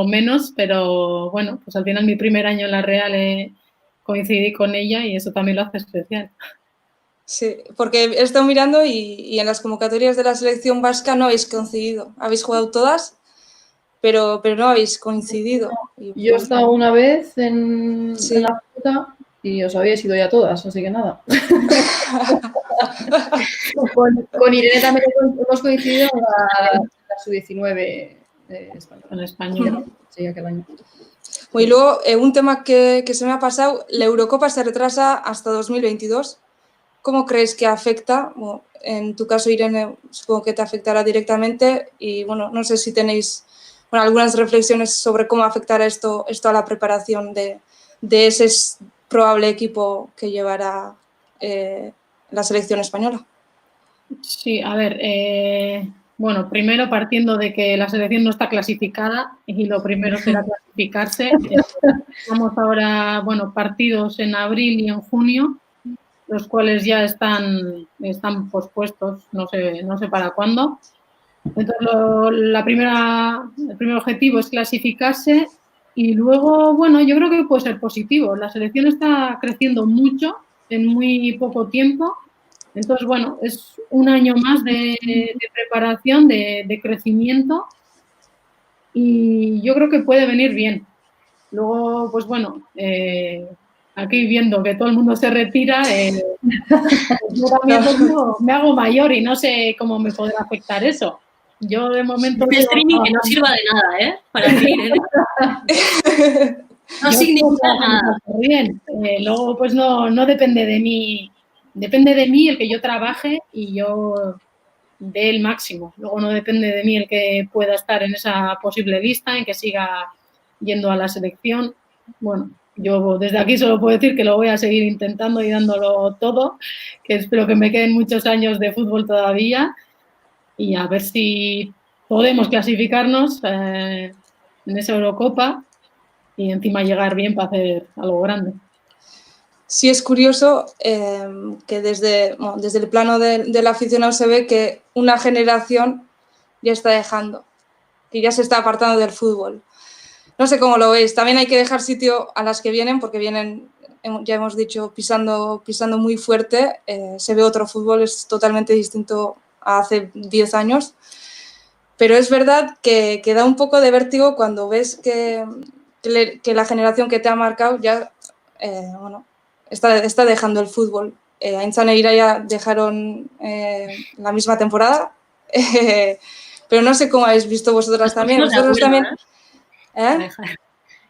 menos, pero bueno, pues al final mi primer año en la Real coincidí con ella y eso también lo hace especial. Sí, porque he estado mirando y en las convocatorias de la selección vasca no habéis coincidido. Habéis jugado todas, pero no habéis coincidido. Yo he estado una vez en la fruta y os habéis ido ya todas, así que nada. Con Irene también hemos coincidido en la sub-19 de España. En España. Sí, aquel año. Y luego, un tema que se me ha pasado, la Eurocopa se retrasa hasta 2022. ¿Cómo crees que afecta? Bueno, en tu caso, Irene, supongo que te afectará directamente y, bueno, no sé si tenéis algunas reflexiones sobre cómo afectará esto a la preparación de ese probable equipo que llevará la selección española. Sí, a ver, bueno, primero partiendo de que la selección no está clasificada y lo primero será clasificarse. Estamos ahora, bueno, partidos en abril y en junio, los cuales ya están pospuestos, no sé para cuándo. Entonces, el primer objetivo es clasificarse y luego, bueno, yo creo que puede ser positivo. La selección está creciendo mucho en muy poco tiempo. Entonces, bueno, es un año más de preparación, de crecimiento y yo creo que puede venir bien. Luego, pues bueno, aquí viendo que todo el mundo se retira, yo también me hago mayor y no sé cómo me podrá afectar eso. Yo de momento... Un streaming que no sirva de nada, ¿eh? Para ti, ¿eh? No significa nada. Bien. Luego, pues no depende de mí. Depende de mí el que yo trabaje y yo dé el máximo. Luego no depende de mí el que pueda estar en esa posible lista, en que siga yendo a la selección. Bueno, yo desde aquí solo puedo decir que lo voy a seguir intentando y dándolo todo, que espero que me queden muchos años de fútbol todavía y a ver si podemos clasificarnos en esa Eurocopa y encima llegar bien para hacer algo grande. Sí, es curioso que desde el plano del aficionado se ve que una generación ya está dejando, que ya se está apartando del fútbol. No sé cómo lo veis. También hay que dejar sitio a las que vienen, porque vienen, ya hemos dicho, pisando muy fuerte. Se ve otro fútbol, es totalmente distinto a hace 10 años. Pero es verdad que da un poco de vértigo cuando ves que la generación que te ha marcado ya, bueno, está dejando el fútbol. Aintzane e Iraya dejaron la misma temporada, pero no sé cómo habéis visto vosotras también. Vosotros también...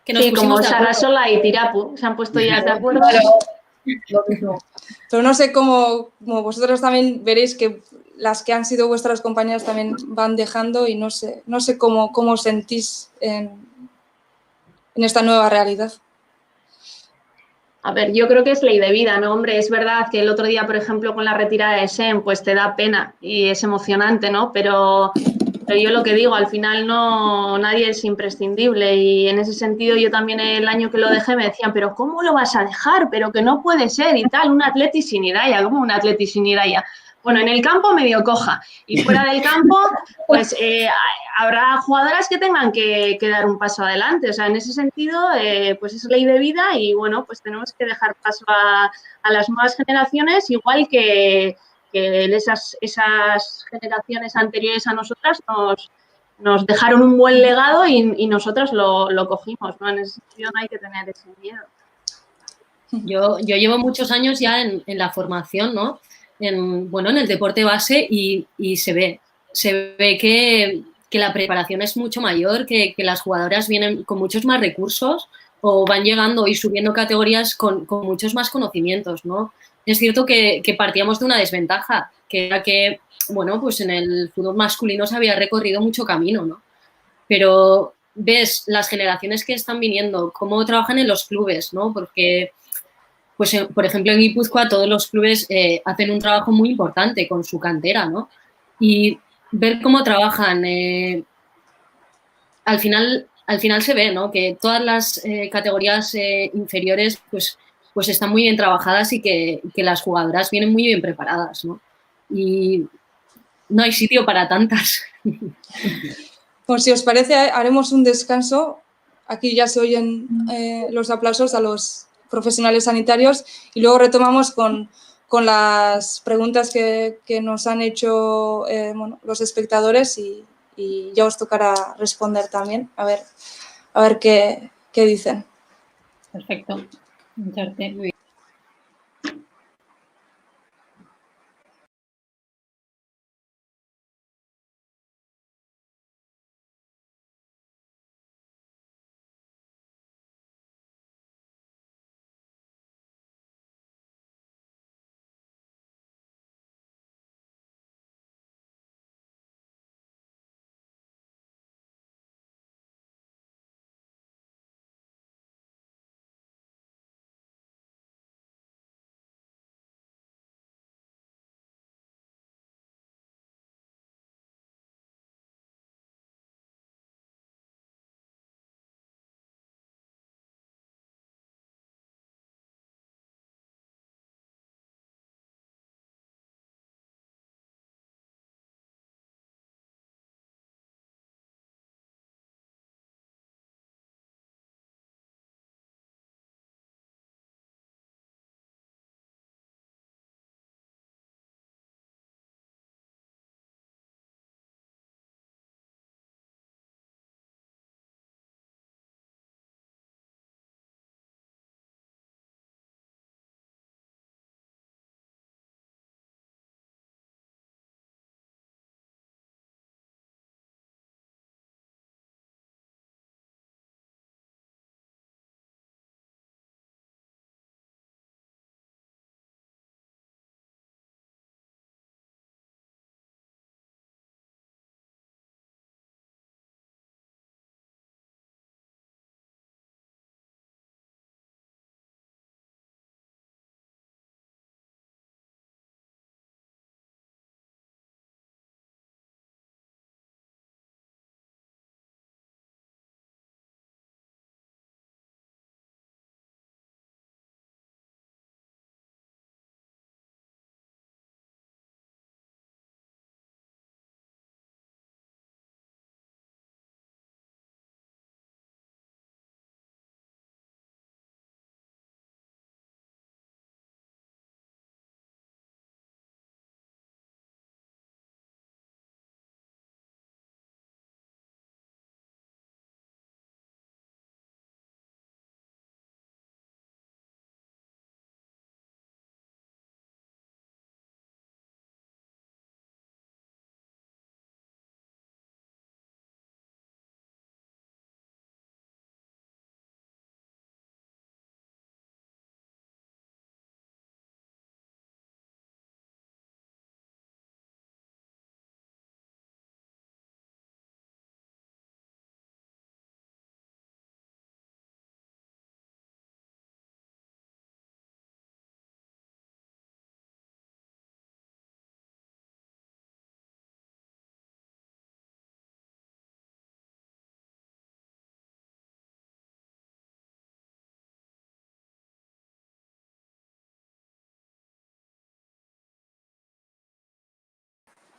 Que nos como Sarasola y Tirapu se han puesto ya de acuerdo. Lo mismo. Pero no sé cómo vosotros también veréis que las que han sido vuestras compañeras también van dejando y no sé cómo sentís en esta nueva realidad. A ver, yo creo que es ley de vida, ¿no? Hombre, es verdad que el otro día, por ejemplo, con la retirada de Sen, pues te da pena y es emocionante, ¿no? Pero yo lo que digo, al final nadie es imprescindible y en ese sentido yo también el año que lo dejé me decían, pero ¿cómo lo vas a dejar? Pero que no puede ser y tal, un Atleti sin Iraya, ¿cómo un Atleti sin Iraya? bueno, en el campo medio coja y fuera del campo, pues habrá jugadoras que tengan que dar un paso adelante. O sea, en ese sentido, pues es ley de vida y bueno, pues tenemos que dejar paso a las nuevas generaciones, igual que esas generaciones anteriores a nosotras nos dejaron un buen legado y nosotras lo cogimos, ¿no? En ese sentido no hay que tener ese miedo. Yo llevo muchos años ya en la formación, ¿no? En el deporte base y se ve que la preparación es mucho mayor, que las jugadoras vienen con muchos más recursos o van llegando y subiendo categorías con muchos más conocimientos, ¿no? Es cierto que partíamos de una desventaja, que era que, bueno, pues en el fútbol masculino se había recorrido mucho camino, ¿no? Pero ves las generaciones que están viniendo, cómo trabajan en los clubes, ¿no? Porque pues, por ejemplo, en Guipúzcoa todos los clubes hacen un trabajo muy importante con su cantera, ¿no? Y ver cómo trabajan, al final se ve, ¿no? Que todas las categorías inferiores, pues están muy bien trabajadas y que las jugadoras vienen muy bien preparadas, ¿no? Y no hay sitio para tantas. Pues si os parece, haremos un descanso. Aquí ya se oyen los aplausos a los profesionales sanitarios y luego retomamos con las preguntas que nos han hecho los espectadores y ya os tocará responder también, a ver qué dicen. Perfecto. Muchas gracias.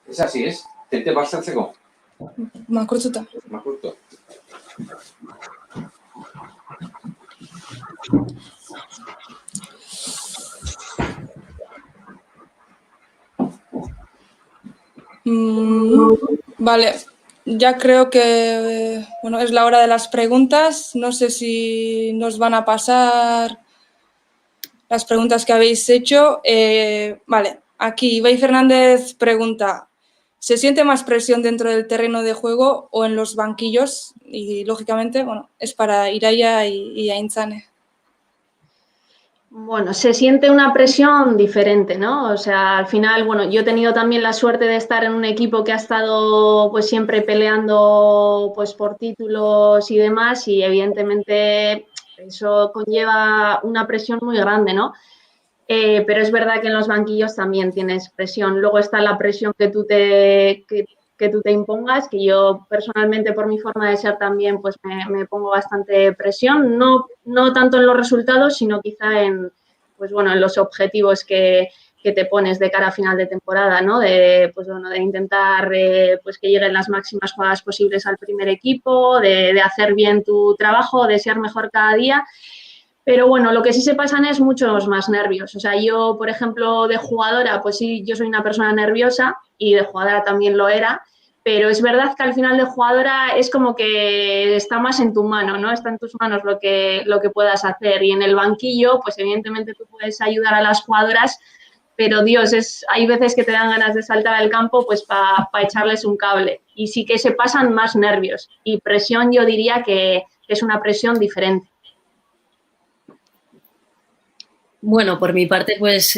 Es así, es. Tente baztertzeko. Makurtuta. Makurtu. Vale, ya creo que bueno, es la hora de las preguntas. No sé si nos van a pasar las preguntas que habéis hecho. Vale, aquí Ibai Fernández pregunta, ¿se siente más presión dentro del terreno de juego o en los banquillos? Y lógicamente, bueno, es para Ireia y Aintzane. Bueno, se siente una presión diferente, ¿no? O sea, al final, bueno, yo he tenido también la suerte de estar en un equipo que ha estado pues siempre peleando pues por títulos y demás y evidentemente eso conlleva una presión muy grande, ¿no? Pero es verdad que en los banquillos también tienes presión. Luego está la presión que tú te impongas, que yo personalmente por mi forma de ser también pues me pongo bastante presión, no tanto en los resultados, sino quizá pues, bueno, en los objetivos que te pones de cara a final de temporada, ¿no? Pues, bueno, de intentar pues que lleguen las máximas jugadas posibles al primer equipo, de hacer bien tu trabajo, de ser mejor cada día. Pero bueno, lo que sí se pasan es muchos más nervios. O sea, yo, por ejemplo, de jugadora, pues sí, yo soy una persona nerviosa y de jugadora también lo era, pero es verdad que al final de jugadora es como que está más en tu mano, ¿no? Está en tus manos lo que puedas hacer. Y en el banquillo, pues evidentemente tú puedes ayudar a las jugadoras, pero Dios, hay veces que te dan ganas de saltar al campo pues para echarles un cable. Y sí que se pasan más nervios. Y presión yo diría que es una presión diferente. Bueno, por mi parte, pues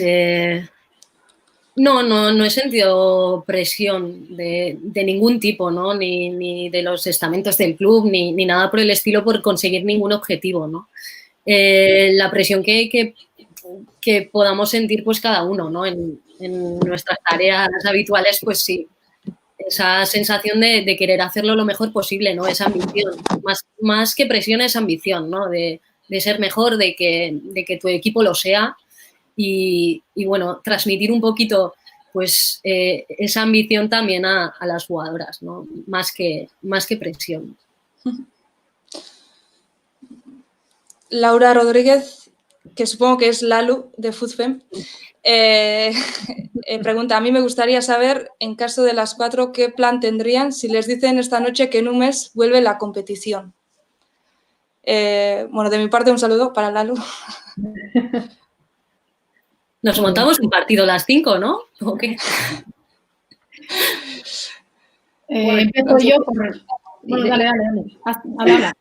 no he sentido presión de ningún tipo, ¿no? Ni de los estamentos del club, ni nada por el estilo por conseguir ningún objetivo, ¿no? La presión que podamos sentir pues cada uno, ¿no? En nuestras tareas habituales, pues sí. Esa sensación de querer hacerlo lo mejor posible, ¿no? Esa ambición. Más que presión es ambición, ¿no? De ser mejor, de que tu equipo lo sea y bueno, transmitir un poquito pues esa ambición también a las jugadoras, ¿no? Más que presión. Laura Rodríguez, que supongo que es Lalu de FUTFEM, pregunta, a mí me gustaría saber, en caso de las 4, ¿qué plan tendrían si les dicen esta noche que en un mes vuelve la competición? Bueno, de mi parte un saludo para Lalu. Nos montamos un partido a las 5, ¿no? ¿O qué? Empiezo yo. Bueno, dale. Habla.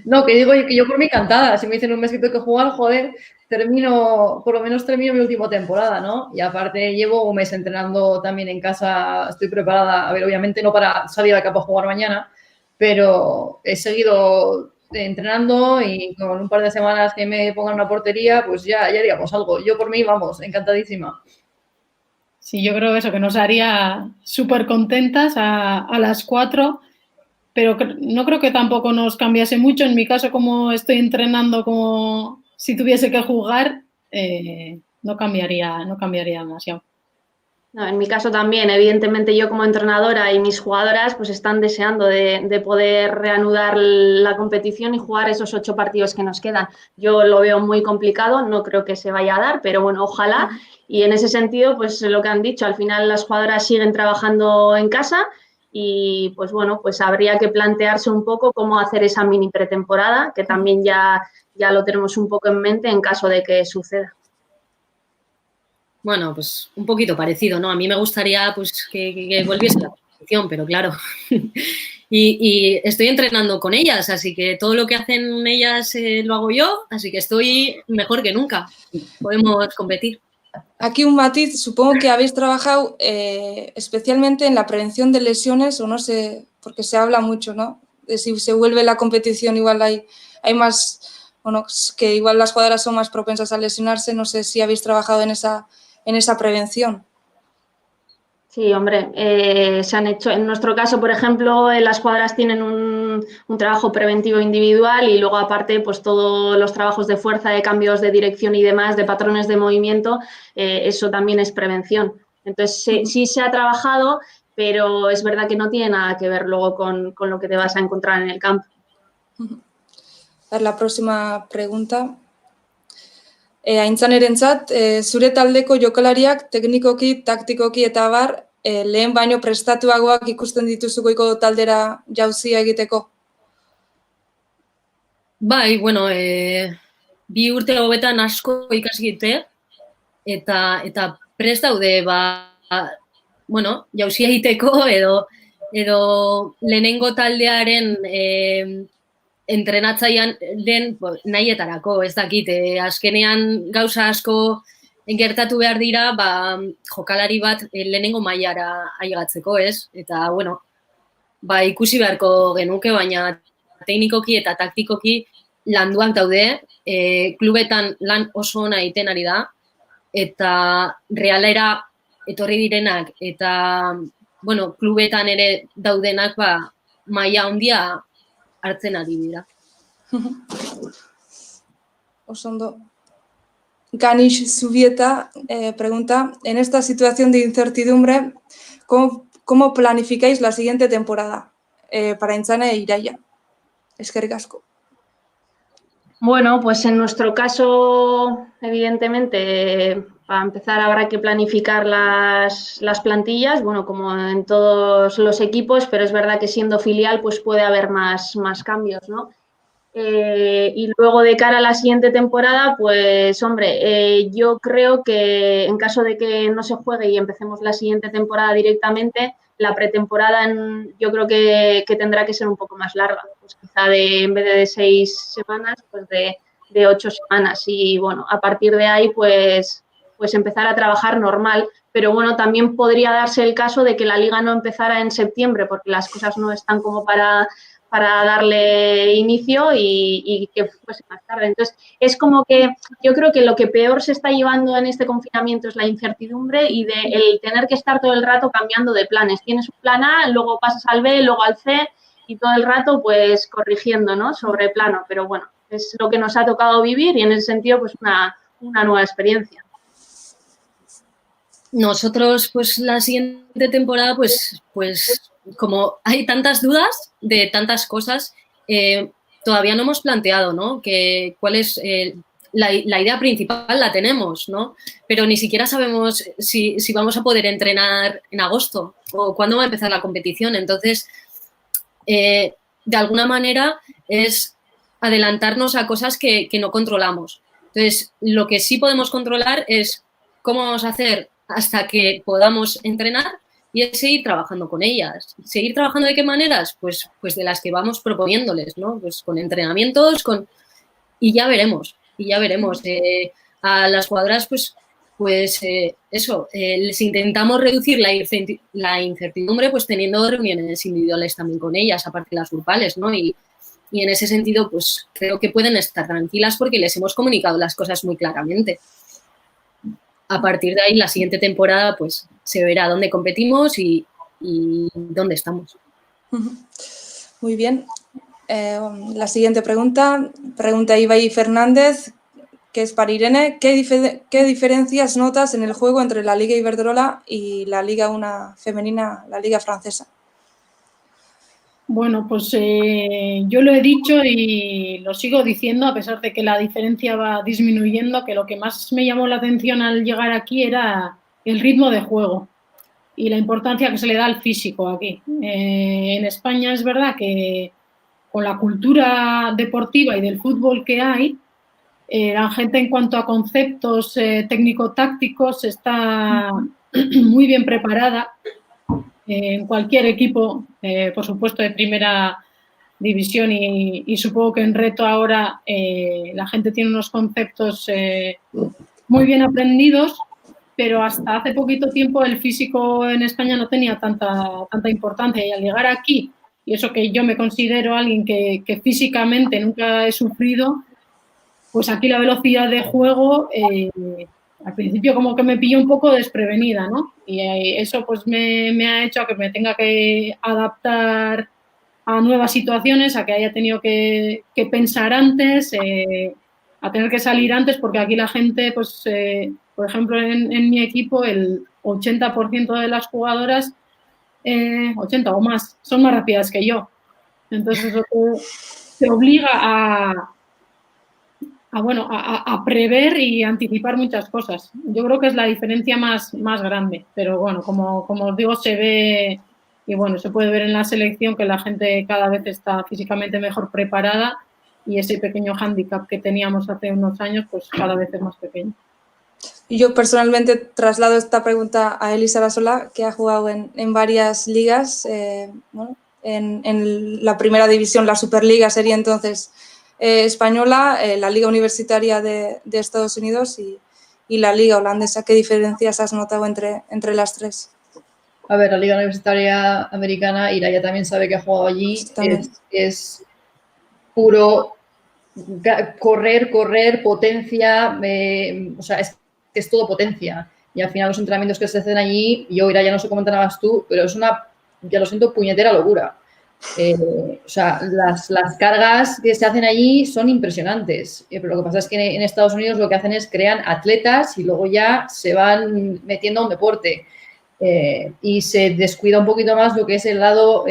No, que digo que yo por mí encantada. Si me dicen un mes que tengo que jugar, joder, por lo menos termino mi última temporada, ¿no? Y aparte llevo un mes entrenando también en casa, estoy preparada, a ver, obviamente no para salir a campo a jugar mañana, pero he seguido entrenando y con un par de semanas que me pongan una portería, pues ya haríamos algo. Yo por mí, vamos, encantadísima. Sí, yo creo eso, que nos haría súper contentas a las 4, pero no creo que tampoco nos cambiase mucho. En mi caso, como estoy entrenando como si tuviese que jugar, no cambiaría demasiado. No, en mi caso también, evidentemente yo como entrenadora y mis jugadoras pues están deseando de poder reanudar la competición y jugar esos 8 partidos que nos quedan. Yo lo veo muy complicado, no creo que se vaya a dar, pero bueno, ojalá. Y en ese sentido, pues lo que han dicho, al final las jugadoras siguen trabajando en casa y pues bueno, pues habría que plantearse un poco cómo hacer esa mini pretemporada, que también ya lo tenemos un poco en mente en caso de que suceda. Bueno, pues un poquito parecido, ¿no? A mí me gustaría pues que volviese la competición, pero claro. y estoy entrenando con ellas, así que todo lo que hacen ellas lo hago yo, así que estoy mejor que nunca. Podemos competir. Aquí un matiz, supongo que habéis trabajado especialmente en la prevención de lesiones, o no sé, porque se habla mucho, ¿no? De si se vuelve la competición, igual hay más, bueno, que igual las jugadoras son más propensas a lesionarse, no sé si habéis trabajado en esa prevención. Sí, hombre, se han hecho, en nuestro caso, por ejemplo, las jugadoras tienen un trabajo preventivo individual y luego aparte, pues todos los trabajos de fuerza, de cambios de dirección y demás, de patrones de movimiento, eso también es prevención. Entonces, sí se ha trabajado, pero es verdad que no tiene nada que ver luego con lo que te vas a encontrar en el campo. La próxima pregunta. Aintzanerentzat, zure taldeko jokalariak teknikoki, taktikoki eta abar, lehen baino prestatuagoak ikusten dituzu goiko taldera jauzia egiteko? Bai, bueno, bi urte hauetan asko ikasi dute eta prest daude bueno, jauzia egiteko edo lehenengo taldearen entrenatzailean den nahietarako, ez dakit, azkenean gauza asko gertatu behar dira, jokalari bat lehenengo mailara aigatzeko, ez? Eta, bueno, ikusi beharko genuke, baina teknikoki eta taktikoki landuak daude, klubetan lan oso ona egiten ari da, eta realera etorri direnak, eta, bueno, klubetan ere daudenak, maila handia hartzen ari dira. Osondo. Ganish Zubieta pregunta, en esta situación de incertidumbre, ¿cómo planificáis la siguiente temporada para Aintzane e Iraia? Eskerrik asko. Bueno, pues en nuestro caso, evidentemente, para empezar habrá que planificar las plantillas, bueno, como en todos los equipos, pero es verdad que siendo filial pues puede haber más cambios, ¿no? Y luego de cara a la siguiente temporada, pues hombre, yo creo que en caso de que no se juegue y empecemos la siguiente temporada directamente, la pretemporada yo creo que tendrá que ser un poco más larga, pues quizá en vez de 6 semanas, pues de 8 semanas y bueno, a partir de ahí pues empezar a trabajar normal, pero bueno, también podría darse el caso de que la liga no empezara en septiembre porque las cosas no están como para darle inicio y que fuese más tarde. Entonces, es como que yo creo que lo que peor se está llevando en este confinamiento es la incertidumbre y el tener que estar todo el rato cambiando de planes. Tienes un plan A, luego pasas al B, luego al C y todo el rato pues corrigiendo, ¿no? Sobre plano, pero bueno, es lo que nos ha tocado vivir y en ese sentido pues una nueva experiencia. Nosotros, pues la siguiente temporada, pues como hay tantas dudas de tantas cosas, todavía no hemos planteado, ¿no? Cuál es la idea principal, la tenemos, ¿no? Pero ni siquiera sabemos si vamos a poder entrenar en agosto o cuándo va a empezar la competición. Entonces, de alguna manera es adelantarnos a cosas que no controlamos. Entonces, lo que sí podemos controlar es cómo vamos a hacer hasta que podamos entrenar y es seguir trabajando con ellas. ¿Seguir trabajando de qué maneras? Pues de las que vamos proponiéndoles, ¿no? Pues con entrenamientos, y ya veremos. A las jugadoras, les intentamos reducir la incertidumbre pues teniendo reuniones individuales también con ellas, aparte de las grupales, ¿no? Y en ese sentido, pues creo que pueden estar tranquilas porque les hemos comunicado las cosas muy claramente. A partir de ahí, la siguiente temporada, pues se verá dónde competimos y dónde estamos. Muy bien. La siguiente pregunta Ibai Fernández, que es para Irene. ¿Qué diferencias notas en el juego entre la Liga Iberdrola y la Liga 1 femenina, la Liga francesa? Bueno, pues yo lo he dicho y lo sigo diciendo, a pesar de que la diferencia va disminuyendo, que lo que más me llamó la atención al llegar aquí era el ritmo de juego y la importancia que se le da al físico aquí. En España es verdad que con la cultura deportiva y del fútbol que hay, la gente en cuanto a conceptos técnico-tácticos está muy bien preparada. En cualquier equipo, por supuesto, de primera división y supongo que en Reto ahora la gente tiene unos conceptos muy bien aprendidos, pero hasta hace poquito tiempo el físico en España no tenía tanta importancia y al llegar aquí, y eso que yo me considero alguien que físicamente nunca he sufrido, pues aquí la velocidad de juego al principio como que me pilló un poco desprevenida, ¿no? Y eso pues me ha hecho a que me tenga que adaptar a nuevas situaciones, a que haya tenido que pensar antes, a tener que salir antes, porque aquí la gente, pues, por ejemplo, en mi equipo, el 80% de las jugadoras, 80 o más, son más rápidas que yo. Entonces eso te obliga a prever y anticipar muchas cosas. Yo creo que es la diferencia más grande, pero bueno, como os digo, se ve y bueno, se puede ver en la selección que la gente cada vez está físicamente mejor preparada y ese pequeño hándicap que teníamos hace unos años, pues cada vez es más pequeño. Y yo personalmente traslado esta pregunta a Elisa Rasola, que ha jugado en varias ligas, bueno, en la primera división, la Superliga sería entonces española, la Liga Universitaria de Estados Unidos y la Liga Holandesa. ¿Qué diferencias has notado entre las tres? A ver, la Liga Universitaria Americana, Iraya también sabe que ha jugado allí, es puro correr, potencia, o sea, es todo potencia. Y al final los entrenamientos que se hacen allí, yo, Iraya, no sé cómo entrenabas tú, pero es una, ya lo siento, puñetera locura. O sea, las cargas que se hacen allí son impresionantes. Pero lo que pasa es que en Estados Unidos lo que hacen es crean atletas y luego ya se van metiendo a un deporte. Y se descuida un poquito más lo que es el lado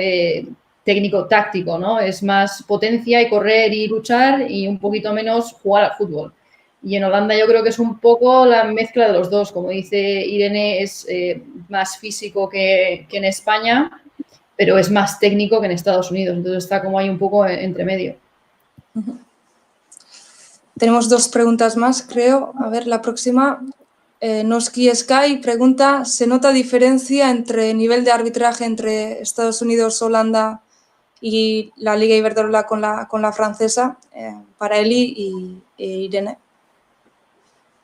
técnico-táctico, ¿no? Es más potencia y correr y luchar y un poquito menos jugar al fútbol. Y en Holanda yo creo que es un poco la mezcla de los dos. Como dice Irene, es más físico que en España, pero es más técnico que en Estados Unidos. Entonces está como ahí un poco entre medio. Tenemos dos preguntas más, creo. A ver, la próxima. Noski Sky pregunta, ¿se nota diferencia entre nivel de arbitraje entre Estados Unidos, Holanda y la Liga Iberdrola con la francesa? Para Eli e Irene.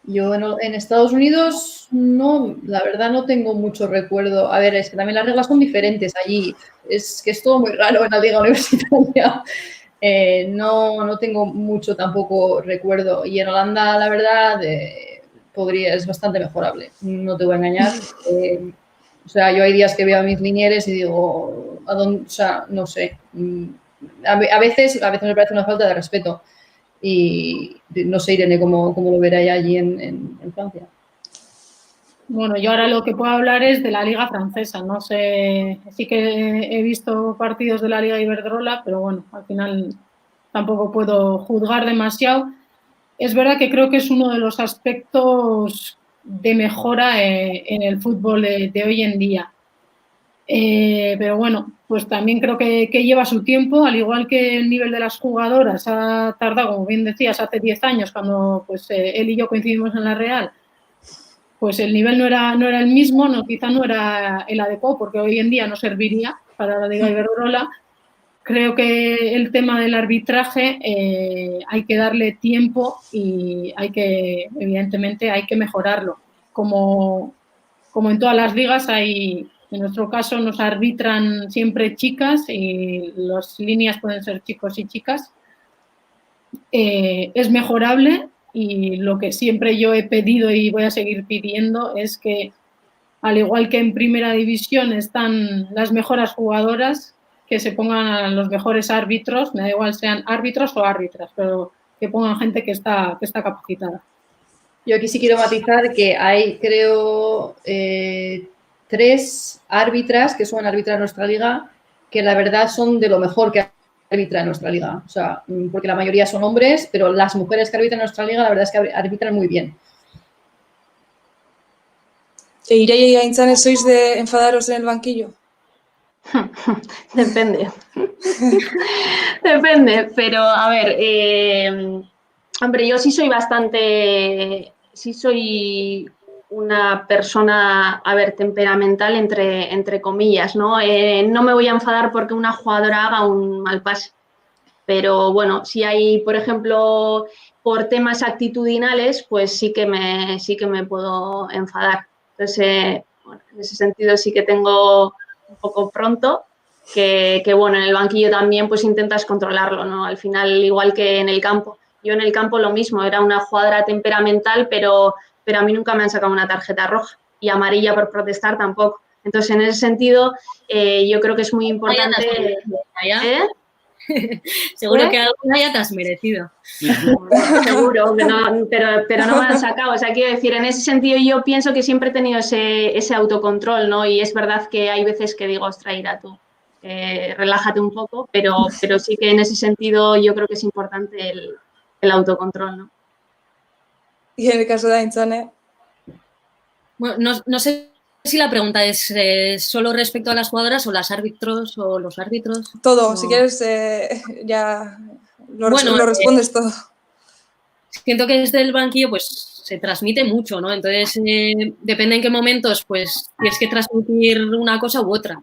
Yo en Estados Unidos no, la verdad no tengo mucho recuerdo. A ver, es que también las reglas son diferentes allí. Es que es todo muy raro en la Liga Universitaria. No tengo mucho tampoco recuerdo. Y en Holanda, la verdad, es bastante mejorable. No te voy a engañar. O sea, yo hay días que veo a mis linieres y digo, ¿a dónde? O sea, no sé. A veces me parece una falta de respeto. Y no sé, Irene, cómo lo verá allí en Francia. Bueno, yo ahora lo que puedo hablar es de la Liga Francesa. No sé, sí que he visto partidos de la Liga Iberdrola, pero bueno, al final tampoco puedo juzgar demasiado. Es verdad que creo que es uno de los aspectos de mejora en el fútbol de hoy en día. Pero bueno, pues también creo que lleva su tiempo, al igual que el nivel de las jugadoras ha tardado, como bien decías, hace 10 años, cuando pues, él y yo coincidimos en la Real, pues el nivel no era el mismo, quizá no era el adecuado, porque hoy en día no serviría para la Liga Iberdrola. Creo que el tema del arbitraje hay que darle tiempo y evidentemente, hay que mejorarlo. Como en todas las ligas, en nuestro caso nos arbitran siempre chicas y las líneas pueden ser chicos y chicas. Es mejorable y lo que siempre yo he pedido y voy a seguir pidiendo es que, al igual que en primera división están las mejores jugadoras, que se pongan a los mejores árbitros, me da igual sean árbitros o árbitras, pero que pongan gente que está capacitada. Yo aquí sí quiero matizar que hay, creo, 3 árbitras que suelen arbitrar en nuestra liga, que la verdad son de lo mejor que arbitra en nuestra liga. O sea, porque la mayoría son hombres, pero las mujeres que arbitran en nuestra liga, la verdad es que arbitran muy bien. Irene y Aintzane, ¿sois de enfadaros en el banquillo? Depende. Depende, pero a ver, hombre, yo sí soy una persona, a ver, temperamental entre comillas, ¿no? No me voy a enfadar porque una jugadora haga un mal pase, pero bueno, si hay, por ejemplo, por temas actitudinales, pues sí que me puedo enfadar. Entonces, bueno, en ese sentido sí que tengo un poco pronto, que bueno, en el banquillo también pues intentas controlarlo, ¿no? Al final, igual que en el campo. Yo en el campo lo mismo, era una jugadora temperamental, pero a mí nunca me han sacado una tarjeta roja y amarilla por protestar tampoco. Entonces, en ese sentido, yo creo que es muy importante... Seguro que alguna ya te has merecido. Seguro, pero no me han sacado. O sea, quiero decir, en ese sentido yo pienso que siempre he tenido ese autocontrol, ¿no? Y es verdad que hay veces que digo, ostras, Ira, tú, relájate un poco, pero sí que en ese sentido yo creo que es importante el autocontrol, ¿no? Y en el caso de Aintzane, Bueno, no sé si la pregunta es solo respecto a las jugadoras o las árbitros o los árbitros. todo, No. si quieres ya lo Bueno, respondes todo. Siento que desde el banquillo pues se transmite mucho, ¿no? Entonces, depende en qué momentos pues tienes que transmitir una cosa u otra.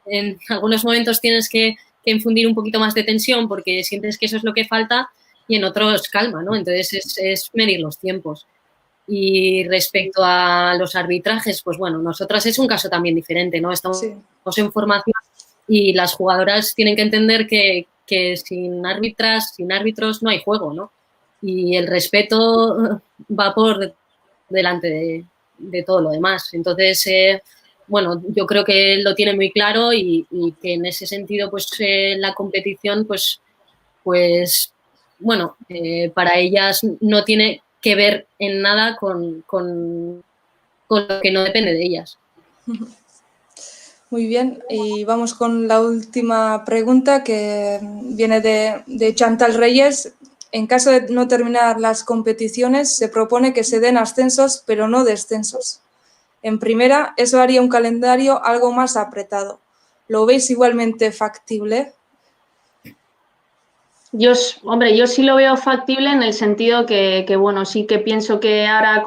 En algunos momentos tienes que infundir un poquito más de tensión porque sientes que eso es lo que falta y en otros calma, ¿no? Entonces, es medir los tiempos. Y respecto a los arbitrajes, pues bueno, nosotras es un caso también diferente, ¿no? Estamos Sí. en formación y las jugadoras tienen que entender que sin árbitras, sin árbitros no hay juego, ¿no? Y el respeto va por delante de todo lo demás. Entonces, bueno, yo creo que él lo tiene muy claro y que en ese sentido, pues la competición, pues bueno, para ellas no tiene que ver en nada con lo que no depende de ellas. Muy bien, y vamos con la última pregunta que viene de Chantal Reyes. En caso de no terminar las competiciones, se propone que se den ascensos, pero no descensos. En primera, eso haría un calendario algo más apretado. ¿Lo veis igualmente factible? Yo sí lo veo factible en el sentido que, bueno, sí que pienso que ahora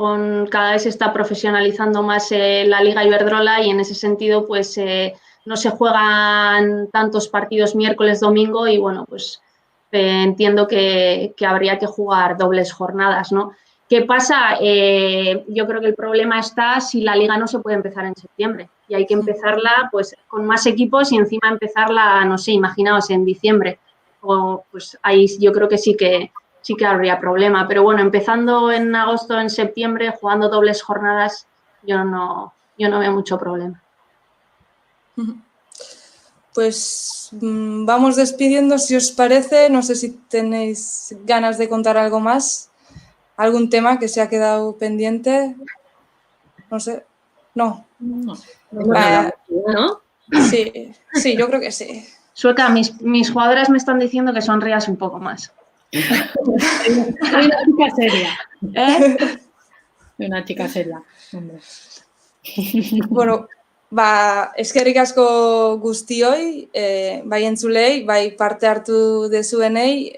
cada vez se está profesionalizando más la Liga Iberdrola y en ese sentido pues no se juegan tantos partidos miércoles, domingo y bueno, pues entiendo que habría que jugar dobles jornadas, ¿no? ¿Qué pasa? Yo creo que el problema está si la Liga no se puede empezar en septiembre y hay que empezarla pues con más equipos y encima empezarla, no sé, imaginaos en diciembre. Pues ahí yo creo que sí que habría problema. Pero bueno, empezando en agosto, en septiembre, jugando dobles jornadas, yo no veo mucho problema. Pues vamos despidiendo, si os parece. No sé si tenéis ganas de contar algo más, algún tema que se ha quedado pendiente. No sé. No. No. ¿No? Sí, yo creo que sí. Sueca, mis jugadoras me están diciendo que sonrías un poco más. Soy una chica seria. Soy una chica seria, hombre. Bueno, eskerrik asko guztioi, bai entzulei, bai parte hartu dezuenei,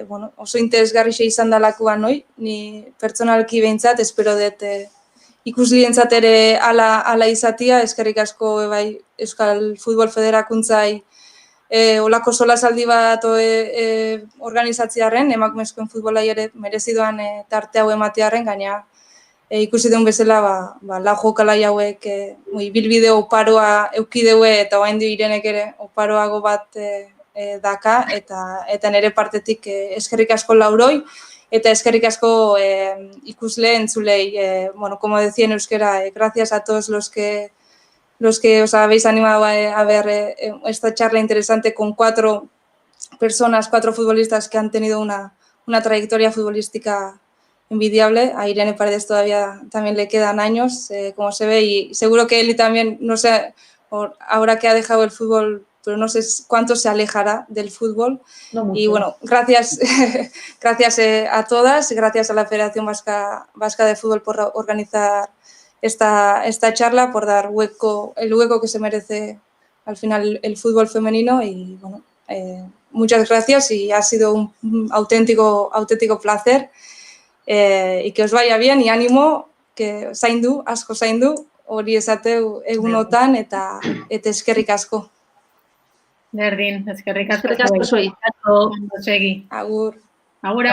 bueno, oso interesgarrixe izan dalakoan noi, ni pertsonalki behintzat, espero dut ikuslientzat ere ala izatia, eskerrik asko bai Euskal Futbol Federakuntzai olako solasaldi bat organizatziarren, emakumezkoen futbolai ere merezidoan tarte hau ematearren, gaina ikusi duen bezala, lau jokalai hauek bilbide oparoa eukideue eta oraindik Irenek ere oparoago bat daka, eta nire partetik eskerrik asko lauroi, eta eskerrik asko ikusle entzulei. Bueno, como decía en euskera, gracias a todos los que os habéis animado a ver esta charla interesante con 4 personas, 4 futbolistas que han tenido una trayectoria futbolística envidiable. A Irene Paredes todavía también le quedan años, como se ve, y seguro que Eli también, no sé, ahora que ha dejado el fútbol, pero no sé cuánto se alejará del fútbol. No mucho. Y bueno, gracias a todas, gracias a la Federación Vasca de Fútbol por organizar esta charla, por dar el hueco que se merece al final el fútbol femenino y bueno, muchas gracias y ha sido un auténtico placer y que os vaya bien y ánimo, que asko zaindu, hori esateu egunotan eta eskerrik asko. Berdin, eskerrik asko. Eskerrik asko zuei. Segi. Agur. Agur.